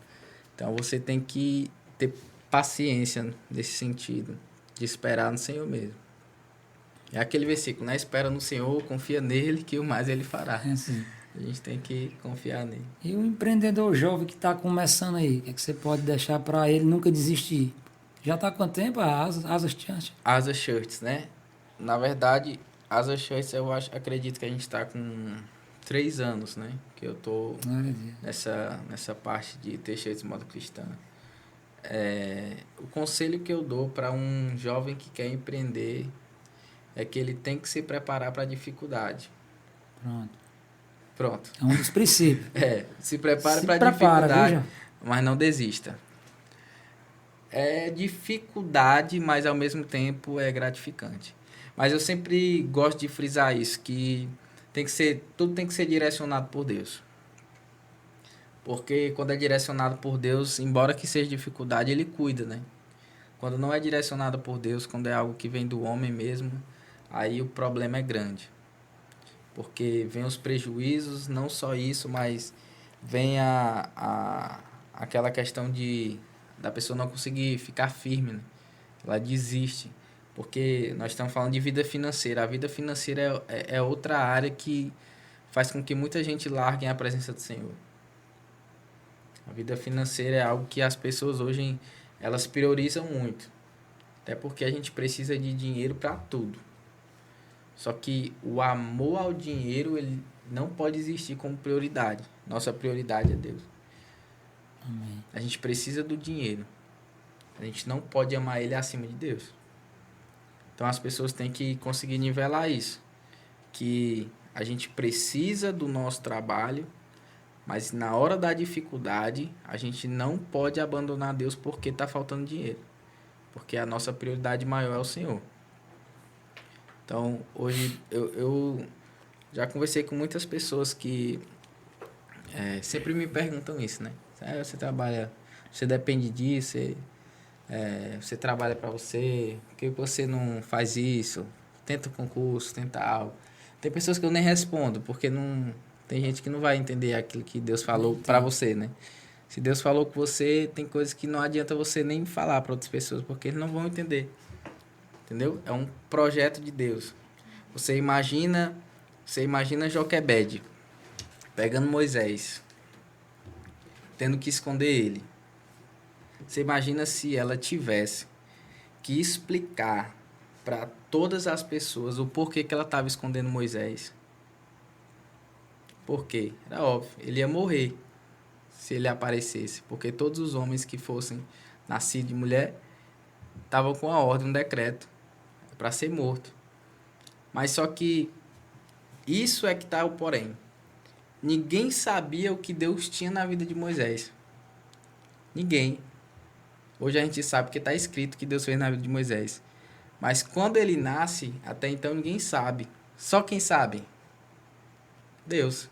Então você tem que ter paciência nesse sentido, de esperar no Senhor mesmo. É aquele versículo, né? Espera no Senhor, confia nele, que o mais ele fará. É assim. A gente tem que confiar nele. E o empreendedor jovem que está começando aí, o que, é que você pode deixar para ele nunca desistir? Já está há quanto tempo a Asa Church? Asa Shirts, né? Na verdade, Asa Shirts acredito que a gente está com 3 anos, né? Que eu tô nessa parte de ter shirts modo cristã. O conselho que eu dou para um jovem que quer empreender é que ele tem que se preparar para a dificuldade. Pronto. É um dos princípios. Se prepare para a dificuldade, mas não desista. É dificuldade, mas ao mesmo tempo é gratificante. Mas eu sempre gosto de frisar isso, que tudo tem que ser direcionado por Deus. Porque quando é direcionado por Deus, embora que seja dificuldade, Ele cuida, né? Quando não é direcionado por Deus, quando é algo que vem do homem mesmo, aí o problema é grande. Porque vem os prejuízos, não só isso, mas vem aquela questão da pessoa não conseguir ficar firme, né? Ela desiste. Porque nós estamos falando de vida financeira. A vida financeira é outra área que faz com que muita gente largue a presença do Senhor. A vida financeira é algo que as pessoas hoje elas priorizam muito. Até porque a gente precisa de dinheiro para tudo. Só que o amor ao dinheiro ele não pode existir como prioridade. Nossa prioridade é Deus. Amém. A gente precisa do dinheiro. A gente não pode amar ele acima de Deus. Então as pessoas têm que conseguir nivelar isso. Que a gente precisa do nosso trabalho, mas na hora da dificuldade, a gente não pode abandonar Deus porque está faltando dinheiro. Porque a nossa prioridade maior é o Senhor. Então, hoje eu já conversei com muitas pessoas que sempre me perguntam isso, né? Você trabalha, você depende disso, você trabalha para você, por que você não faz isso? Tenta concurso, tenta algo. Tem pessoas que eu nem respondo, porque não tem gente que não vai entender aquilo que Deus falou para você, né? Se Deus falou com você, tem coisas que não adianta você nem falar para outras pessoas, porque eles não vão entender. Entendeu? É um projeto de Deus. Você imagina Joquebede pegando Moisés, tendo que esconder ele. Você imagina se ela tivesse que explicar para todas as pessoas o porquê que ela estava escondendo Moisés. Por quê? Era óbvio, ele ia morrer se ele aparecesse, porque todos os homens que fossem nascidos de mulher estavam com a ordem, um decreto para ser morto. Mas só que isso é que está o porém. Ninguém sabia o que Deus tinha na vida de Moisés. Ninguém. Hoje a gente sabe que está escrito que Deus fez na vida de Moisés. Mas quando ele nasce, até então ninguém sabe. Só quem sabe? Deus.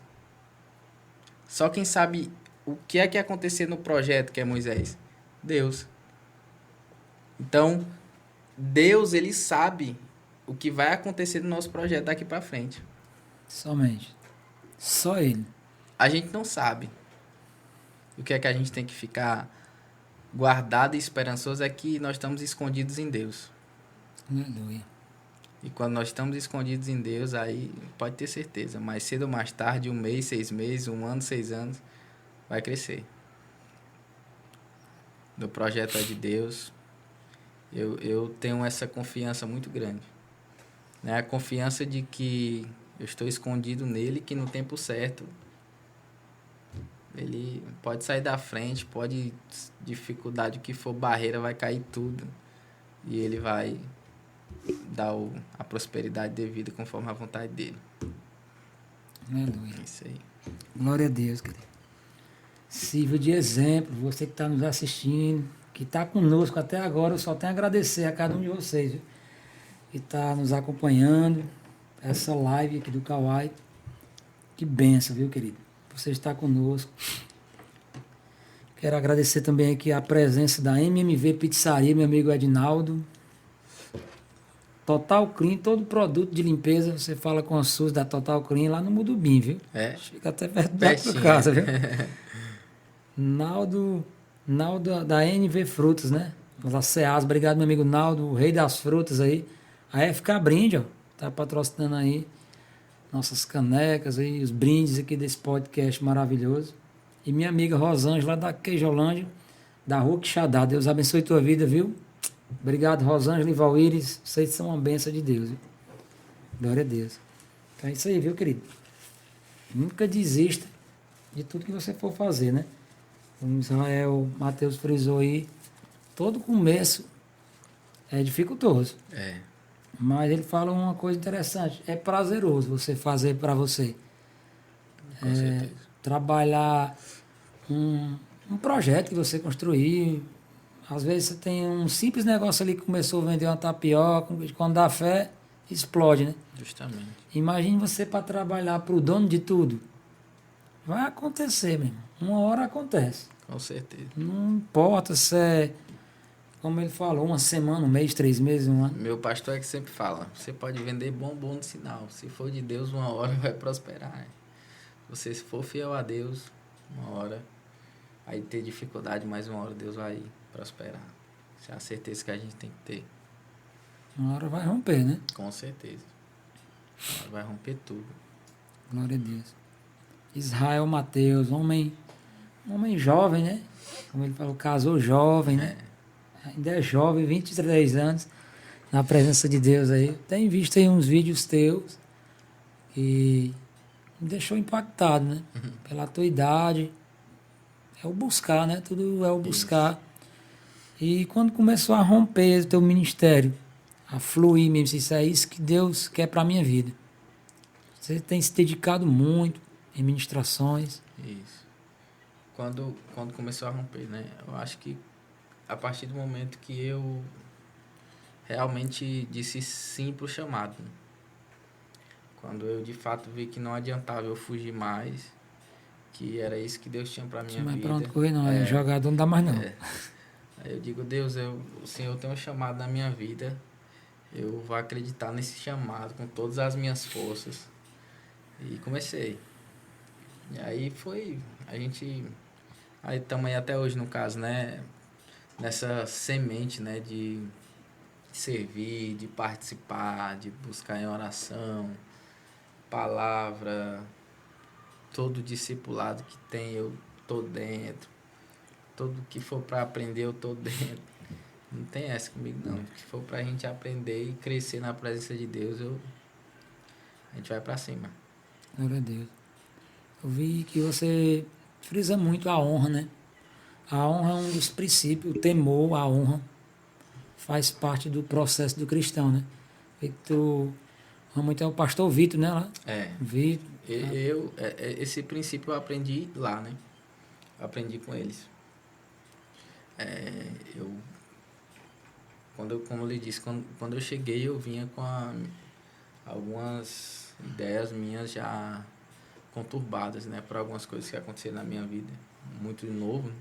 Só quem sabe o que é que ia acontecer no projeto que é Moisés? Deus. Então, Deus, ele sabe o que vai acontecer no nosso projeto daqui para frente. Somente. Só ele. A gente não sabe. O que é que a gente tem que ficar guardado e esperançoso é que nós estamos escondidos em Deus. Aleluia. E quando nós estamos escondidos em Deus, aí pode ter certeza, mais cedo ou mais tarde, 1 mês, 6 meses, 1 ano, 6 anos, vai crescer. O projeto é de Deus. Eu tenho essa confiança muito grande. Né? A confiança de que eu estou escondido nele, que no tempo certo ele pode sair da frente, pode, dificuldade que for, barreira, vai cair tudo. E ele vai dar a prosperidade devida conforme a vontade dele. Aleluia. É isso aí. Glória a Deus, querido. Sirva de exemplo, você que está nos assistindo, que está conosco até agora, eu só tenho a agradecer a cada um de vocês, viu? Que está nos acompanhando, essa live aqui do Kawai. Que benção, viu, querido? Você está conosco. Quero agradecer também aqui a presença da MMV Pizzaria, meu amigo Edinaldo. Total Clean, todo produto de limpeza, você fala com a SUS da Total Clean lá no Mudubim, viu? É. Fica até perto da sua casa, viu? Naldo da NV Frutas, né? Da Ceasa, obrigado, meu amigo Naldo, o rei das frutas aí. A FK Brinde, ó, tá patrocinando aí nossas canecas aí, os brindes aqui desse podcast maravilhoso. E minha amiga Rosângela da Queijolândia, da Rua Quixadá. Deus abençoe tua vida, viu? Obrigado, Rosângela e Valíris. Vocês são uma bênção de Deus, viu? Glória a Deus. Então é isso aí, viu, querido? Nunca desista de tudo que você for fazer, né? Como Israel Mateus frisou aí, todo começo é dificultoso. É. Mas ele fala uma coisa interessante. É prazeroso você fazer para você. Com certeza. Trabalhar um projeto que você construiu. Às vezes você tem um simples negócio ali que começou a vender uma tapioca, quando dá fé, explode, né? Justamente. Imagine você para trabalhar para o dono de tudo. Vai acontecer, meu irmão. Uma hora acontece. Com certeza. Não importa se é, como ele falou, uma semana, um mês, 3 meses, um ano. Meu pastor é que sempre fala, você pode vender bombom no sinal. Se for de Deus, uma hora vai prosperar. Se você for fiel a Deus, uma hora vai ter dificuldade, mas uma hora Deus vai prosperar. Essa é a certeza que a gente tem que ter. Uma hora vai romper, né? Com certeza. Uma hora vai romper tudo. Glória a Deus. Israel Mateus, homem jovem, né? Como ele falou, casou jovem, né? Ainda é jovem, 23 anos, na presença de Deus aí. Tenho visto aí uns vídeos teus e me deixou impactado, né? Pela tua idade. É o buscar, né? Tudo é o buscar. E quando começou a romper o teu ministério, a fluir mesmo, isso é isso que Deus quer para a minha vida. Você tem se dedicado muito em ministrações. Isso. Quando começou a romper, né? Eu acho que a partir do momento que eu realmente disse sim pro chamado, né? Quando eu de fato vi que não adiantava eu fugir mais, que era isso que Deus tinha para minha Mas vida. pronto, correr não, é jogador não dá mais não. Aí eu digo, Deus, o Senhor tem um chamado na minha vida, eu vou acreditar nesse chamado com todas as minhas forças. E comecei. E aí foi, aí estamos aí até hoje no caso, né? Nessa semente, né? De servir, de participar, de buscar em oração, palavra, todo discipulado que tem, eu tô dentro. Tudo que for para aprender, eu tô dentro. Não tem essa comigo, não. O que for pra gente aprender e crescer na presença de Deus, a gente vai para cima. Glória a Deus. Eu vi que você frisa muito a honra, né? A honra é um dos princípios, o temor, a honra, faz parte do processo do cristão, né? Tu ama muito é o pastor Vitor, né? Lá? Vitor. Esse princípio eu aprendi lá, né? Eu aprendi com eles. Como eu lhe disse, quando eu cheguei, eu vinha com algumas ideias minhas já conturbadas, né? Por algumas coisas que aconteceram na minha vida, muito novo, né?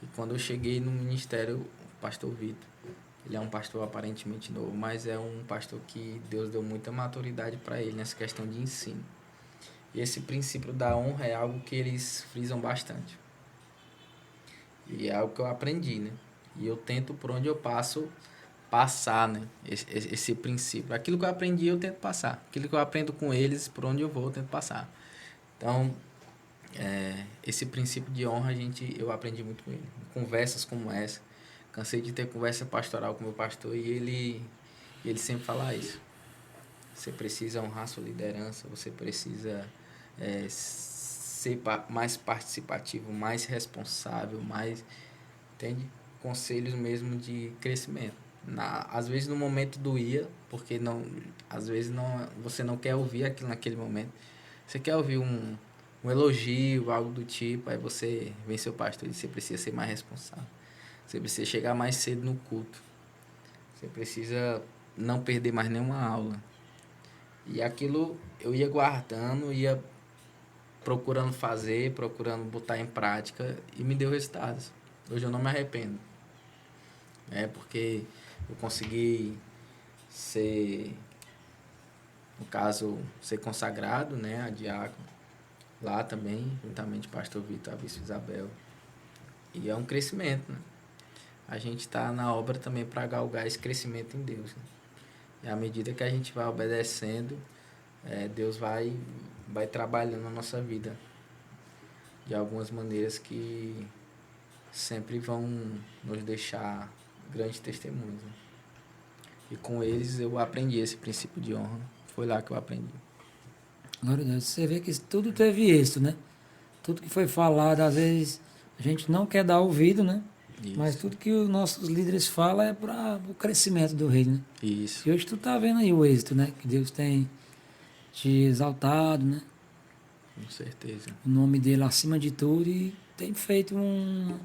E quando eu cheguei no ministério, o pastor Vitor, ele é um pastor aparentemente novo, mas é um pastor que Deus deu muita maturidade para ele nessa questão de ensino. E esse princípio da honra é algo que eles frisam bastante. E é algo que eu aprendi, né? E eu tento, por onde eu passo, passar, né, esse princípio. Aquilo que eu aprendi, eu tento passar. Aquilo que eu aprendo com eles, por onde eu vou, eu tento passar. Então, esse princípio de honra, eu aprendi muito com ele. Conversas como essa. Cansei de ter conversa pastoral com o meu pastor e ele sempre fala isso. Você precisa honrar sua liderança, você precisa ser mais participativo, mais responsável, mais, entende? Conselhos mesmo de crescimento. Às vezes no momento doía, porque às vezes você não quer ouvir aquilo naquele momento. Você quer ouvir um elogio, algo do tipo, aí você vem seu pastor e diz, você precisa ser mais responsável. Você precisa chegar mais cedo no culto. Você precisa não perder mais nenhuma aula. E aquilo eu ia guardando, ia procurando fazer, procurando botar em prática e me deu resultados. Hoje eu não me arrependo. Porque eu consegui ser, no caso, ser consagrado, né, a diácono. Lá também, juntamente com o pastor Vitor, a bispo Isabel. E é um crescimento, né? A gente está na obra também para galgar esse crescimento em Deus, né? E à medida que a gente vai obedecendo, Deus vai trabalhando na nossa vida de algumas maneiras que sempre vão nos deixar grandes testemunhos, né? E com eles eu aprendi esse princípio de honra. Foi lá que eu aprendi. Glória a Deus. Você vê que tudo teve êxito, né? Tudo que foi falado, às vezes a gente não quer dar ouvido, né? Isso. Mas tudo que os nossos líderes falam é para o crescimento do reino, né? Isso. E hoje tu tá vendo aí o êxito, né? Que Deus tem te exaltado, né? Com certeza. O nome dele acima de tudo e tem feito uma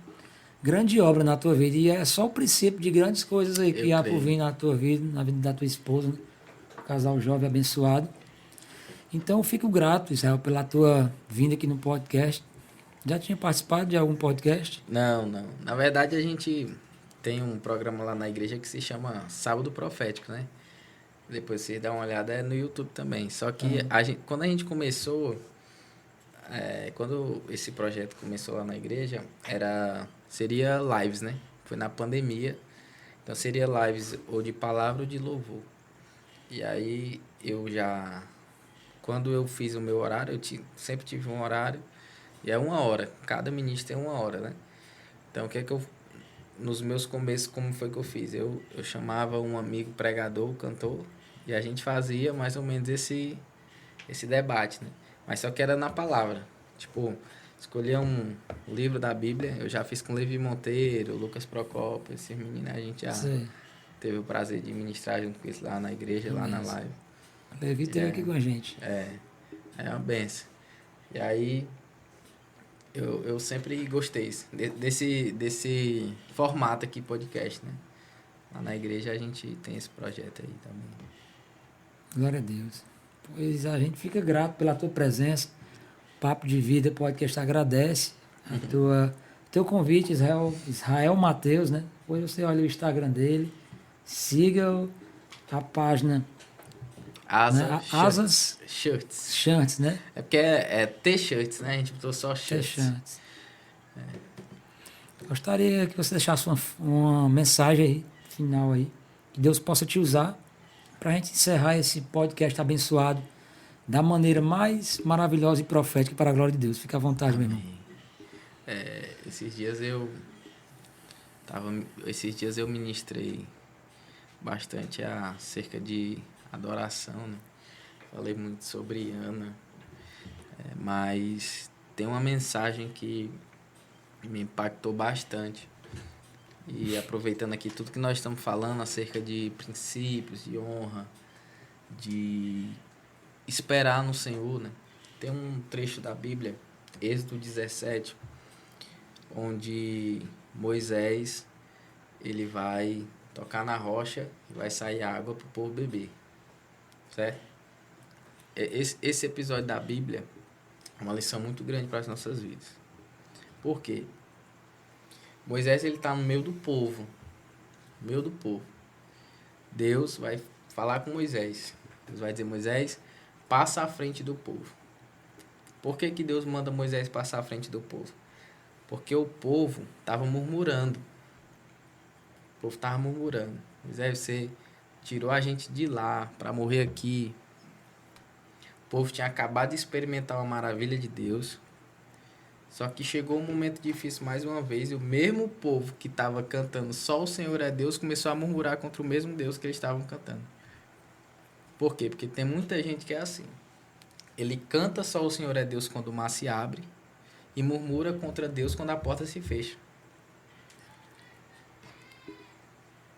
grande obra na tua vida. E é só o princípio de grandes coisas aí que há por vir na tua vida, na vida da tua esposa, né? Um casal jovem abençoado. Então eu fico grato, Israel, pela tua vinda aqui no podcast. Já tinha participado de algum podcast? Não. Na verdade, a gente tem um programa lá na igreja que se chama Sábado Profético, né? Depois você dá uma olhada, no YouTube também. Só que quando a gente começou, quando esse projeto começou lá na igreja, seria lives, né? Foi na pandemia. Então seria lives ou de palavra ou de louvor. E aí quando eu fiz o meu horário, sempre tive um horário. E é 1 hora. Cada ministro tem 1 hora, né? Então, nos meus começos, como foi que eu fiz? Eu chamava um amigo pregador, cantor, e a gente fazia mais ou menos esse debate, né? Mas só que era na palavra. Tipo, escolhia um livro da Bíblia. Eu já fiz com Levi Monteiro, Lucas Procópio, esses meninos. A gente já teve o prazer de ministrar junto com eles lá na igreja, lá na live. Levi esteve aqui com a gente. É uma benção. E aí... Eu sempre gostei desse formato aqui, podcast, né? Lá na igreja a gente tem esse projeto aí também. Glória a Deus. Pois a gente fica grato pela tua presença. Papo de Vida Podcast agradece teu convite, Israel Mateus, né? Depois você olha o Instagram dele, siga a página Asas Shirts, né? É porque é T-shirts, né? A gente botou só shirts. T-shirts. Gostaria que você deixasse uma mensagem aí, final aí, que Deus possa te usar para a gente encerrar esse podcast abençoado da maneira mais maravilhosa e profética para a glória de Deus. Fica à vontade, meu irmão. Esses dias eu ministrei bastante acerca de adoração, né? Falei muito sobre Ana, mas tem uma mensagem que me impactou bastante. E aproveitando aqui tudo que nós estamos falando acerca de princípios, de honra, de esperar no Senhor, né? Tem um trecho da Bíblia, Êxodo 17, onde Moisés ele vai tocar na rocha e vai sair água para o povo beber. Certo? Esse episódio da Bíblia é uma lição muito grande para as nossas vidas. Por quê? Moisés ele está no meio do povo. No meio do povo. Deus vai falar com Moisés. Deus vai dizer, Moisés, passa à frente do povo. Por que Deus manda Moisés passar à frente do povo? Porque o povo estava murmurando. O povo estava murmurando. Moisés, você tirou a gente de lá para morrer aqui. O povo tinha acabado de experimentar uma maravilha de Deus. Só que chegou um momento difícil mais uma vez, e o mesmo povo que estava cantando só o Senhor é Deus começou a murmurar contra o mesmo Deus que eles estavam cantando. Por quê? Porque tem muita gente que é assim. Ele canta só o Senhor é Deus quando o mar se abre e murmura contra Deus quando a porta se fecha.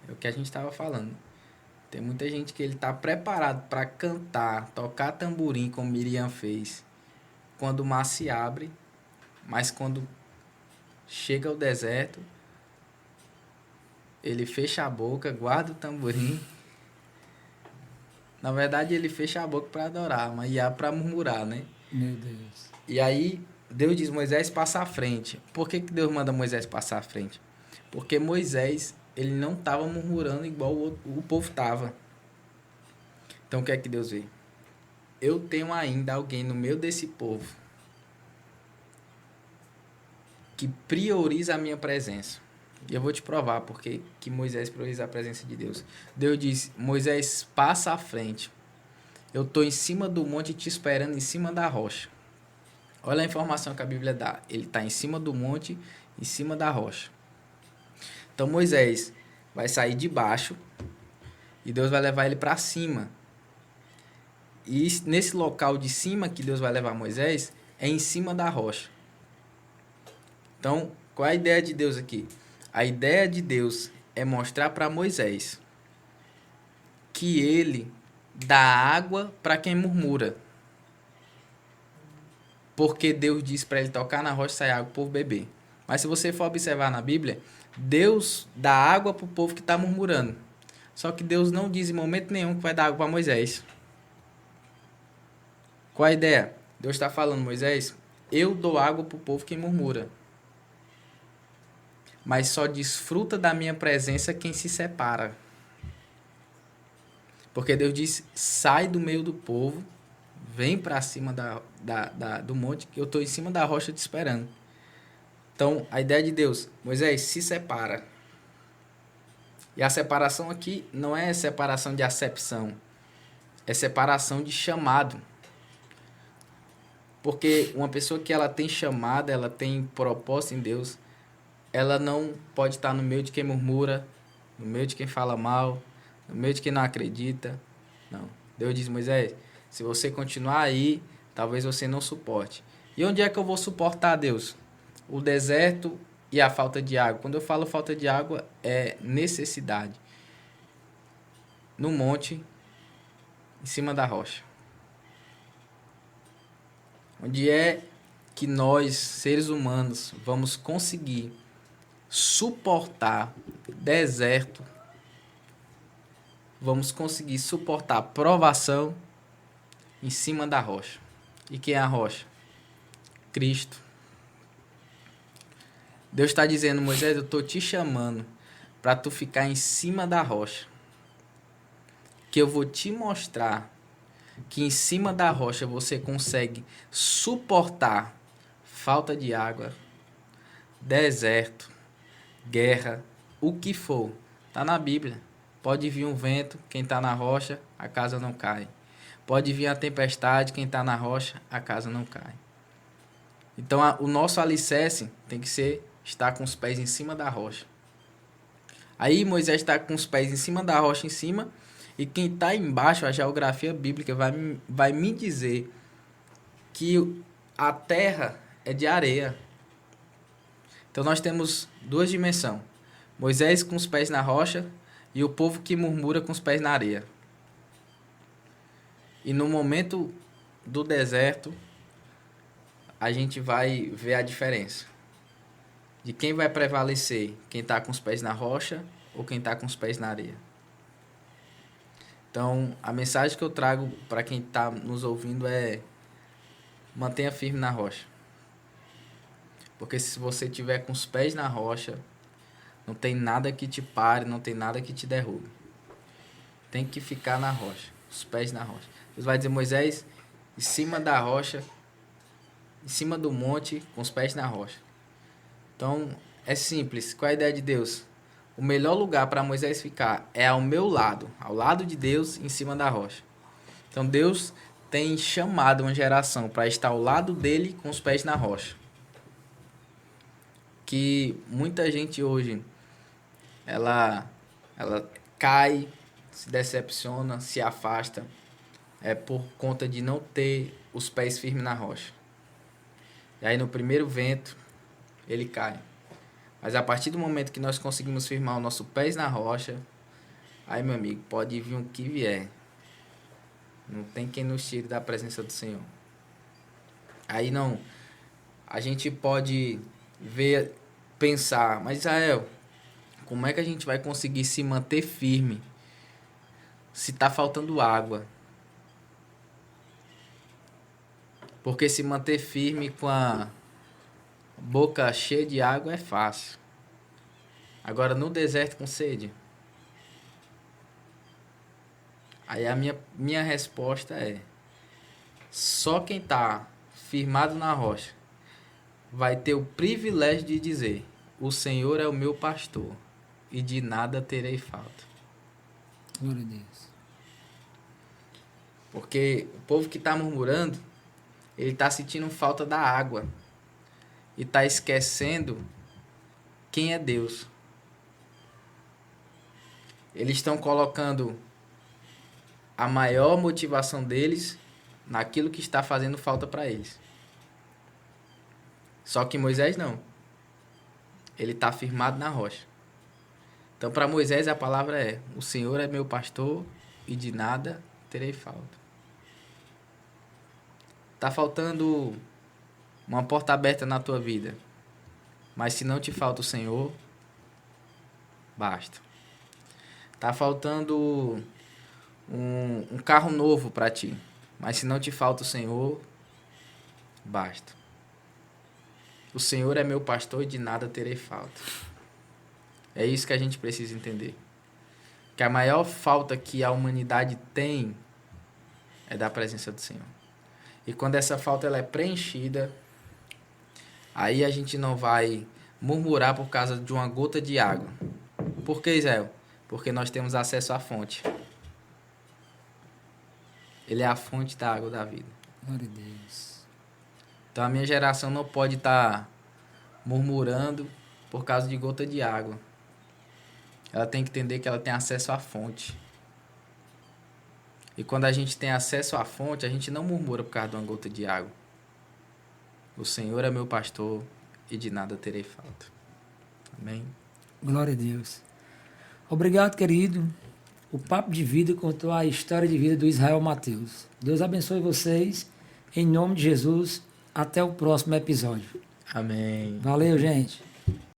É o que a gente estava falando. Tem muita gente que ele está preparado para cantar, tocar tamborim como Miriam fez, quando o mar se abre, mas quando chega ao deserto, ele fecha a boca, guarda o tamborim. Na verdade, ele fecha a boca para adorar, mas ia para murmurar, né? Meu Deus. E aí, Deus diz, Moisés, passa à frente. Por que Deus manda Moisés passar à frente? Porque Moisés, ele não estava murmurando igual o povo estava. Então, o que é que Deus vê? Eu tenho ainda alguém no meio desse povo que prioriza a minha presença. E eu vou te provar porque que Moisés prioriza a presença de Deus. Deus diz, Moisés, passa à frente. Eu estou em cima do monte te esperando em cima da rocha. Olha a informação que a Bíblia dá. Ele está em cima do monte, em cima da rocha. Então Moisés vai sair de baixo e Deus vai levar ele para cima. E nesse local de cima que Deus vai levar Moisés é em cima da rocha. Então, qual é a ideia de Deus aqui? A ideia de Deus é mostrar para Moisés que ele dá água para quem murmura. Porque Deus diz para ele tocar na rocha e sair água para o povo beber. Mas se você for observar na Bíblia, Deus dá água para o povo que está murmurando. Só que Deus não diz em momento nenhum que vai dar água para Moisés. Qual a ideia? Deus está falando, Moisés, eu dou água para o povo que murmura. Mas só desfruta da minha presença quem se separa. Porque Deus diz, sai do meio do povo, vem para cima do monte, que eu estou em cima da rocha te esperando. Então, a ideia de Deus, Moisés, se separa. E a separação aqui não é separação de acepção, é separação de chamado. Porque uma pessoa que ela tem chamada, ela tem propósito em Deus, ela não pode estar no meio de quem murmura, no meio de quem fala mal, no meio de quem não acredita. Não. Deus diz, Moisés, se você continuar aí, talvez você não suporte. E onde é que eu vou suportar Deus? O deserto e a falta de água. Quando eu falo falta de água, é necessidade. No monte, em cima da rocha. Onde é que nós, seres humanos, vamos conseguir suportar deserto, vamos conseguir suportar provação em cima da rocha. E quem é a rocha? Cristo. Deus está dizendo, Moisés, eu estou te chamando para tu ficar em cima da rocha. Que eu vou te mostrar que em cima da rocha você consegue suportar falta de água, deserto, guerra, o que for. Está na Bíblia. Pode vir um vento, quem está na rocha, a casa não cai. Pode vir a tempestade, quem está na rocha, a casa não cai. Então o nosso alicerce tem que ser estar com os pés em cima da rocha. Aí Moisés está com os pés em cima da rocha, em cima, e quem está embaixo, a geografia bíblica vai me dizer que a terra é de areia. Então nós temos duas dimensões. Moisés com os pés na rocha e o povo que murmura com os pés na areia. E no momento do deserto, a gente vai ver a diferença. De quem vai prevalecer, quem está com os pés na rocha ou quem está com os pés na areia. Então, a mensagem que eu trago para quem está nos ouvindo é: mantenha firme na rocha. Porque se você tiver com os pés na rocha, não tem nada que te pare, não tem nada que te derrube. Tem que ficar na rocha, os pés na rocha. Deus vai dizer, Moisés, em cima da rocha, em cima do monte, com os pés na rocha. Então, é simples. Qual é a ideia de Deus? o melhor lugar para Moisés ficar é ao meu lado, ao lado de Deus, em cima da rocha. Então Deus tem chamado uma geração para estar ao lado dele com os pés na rocha. Que muita gente hoje, ela cai, se decepciona, se afasta, por conta de não ter os pés firmes na rocha. E aí no primeiro vento, ele cai. Mas a partir do momento que nós conseguimos firmar os nossos pés na rocha, aí, meu amigo, pode vir o que vier. Não tem quem nos tire da presença do Senhor. Aí não, a gente pode pensar, mas Israel, como é que a gente vai conseguir se manter firme se está faltando água? Porque se manter firme com a boca cheia de água é fácil. Agora no deserto com sede. Aí a minha resposta é: só quem está firmado na rocha vai ter o privilégio de dizer: o Senhor é o meu pastor e de nada terei falta. Glória a Deus. Porque o povo que está murmurando, ele está sentindo falta da água e está esquecendo quem é Deus. Eles estão colocando a maior motivação deles naquilo que está fazendo falta para eles. Só que Moisés não. Ele está firmado na rocha. Então para Moisés a palavra é: o Senhor é meu pastor e de nada terei falta. Está faltando uma porta aberta na tua vida, mas se não te falta o Senhor, basta. Está faltando um carro novo para ti, mas se não te falta o Senhor, basta. O Senhor é meu pastor e de nada terei falta. É isso que a gente precisa entender. Que a maior falta que a humanidade tem é da presença do Senhor. E quando essa falta ela é preenchida, aí a gente não vai murmurar por causa de uma gota de água. Por que, Israel? Porque nós temos acesso à fonte. Ele é a fonte da água da vida. Glória a Deus. Então a minha geração não pode estar murmurando por causa de gota de água. Ela tem que entender que ela tem acesso à fonte. E quando a gente tem acesso à fonte, a gente não murmura por causa de uma gota de água. O Senhor é meu pastor e de nada terei falta. Amém? Glória a Deus. Obrigado, querido. O Papo de Vida contou a história de vida do Israel Mateus. Deus abençoe vocês. Em nome de Jesus. Até o próximo episódio. Amém. Valeu, gente.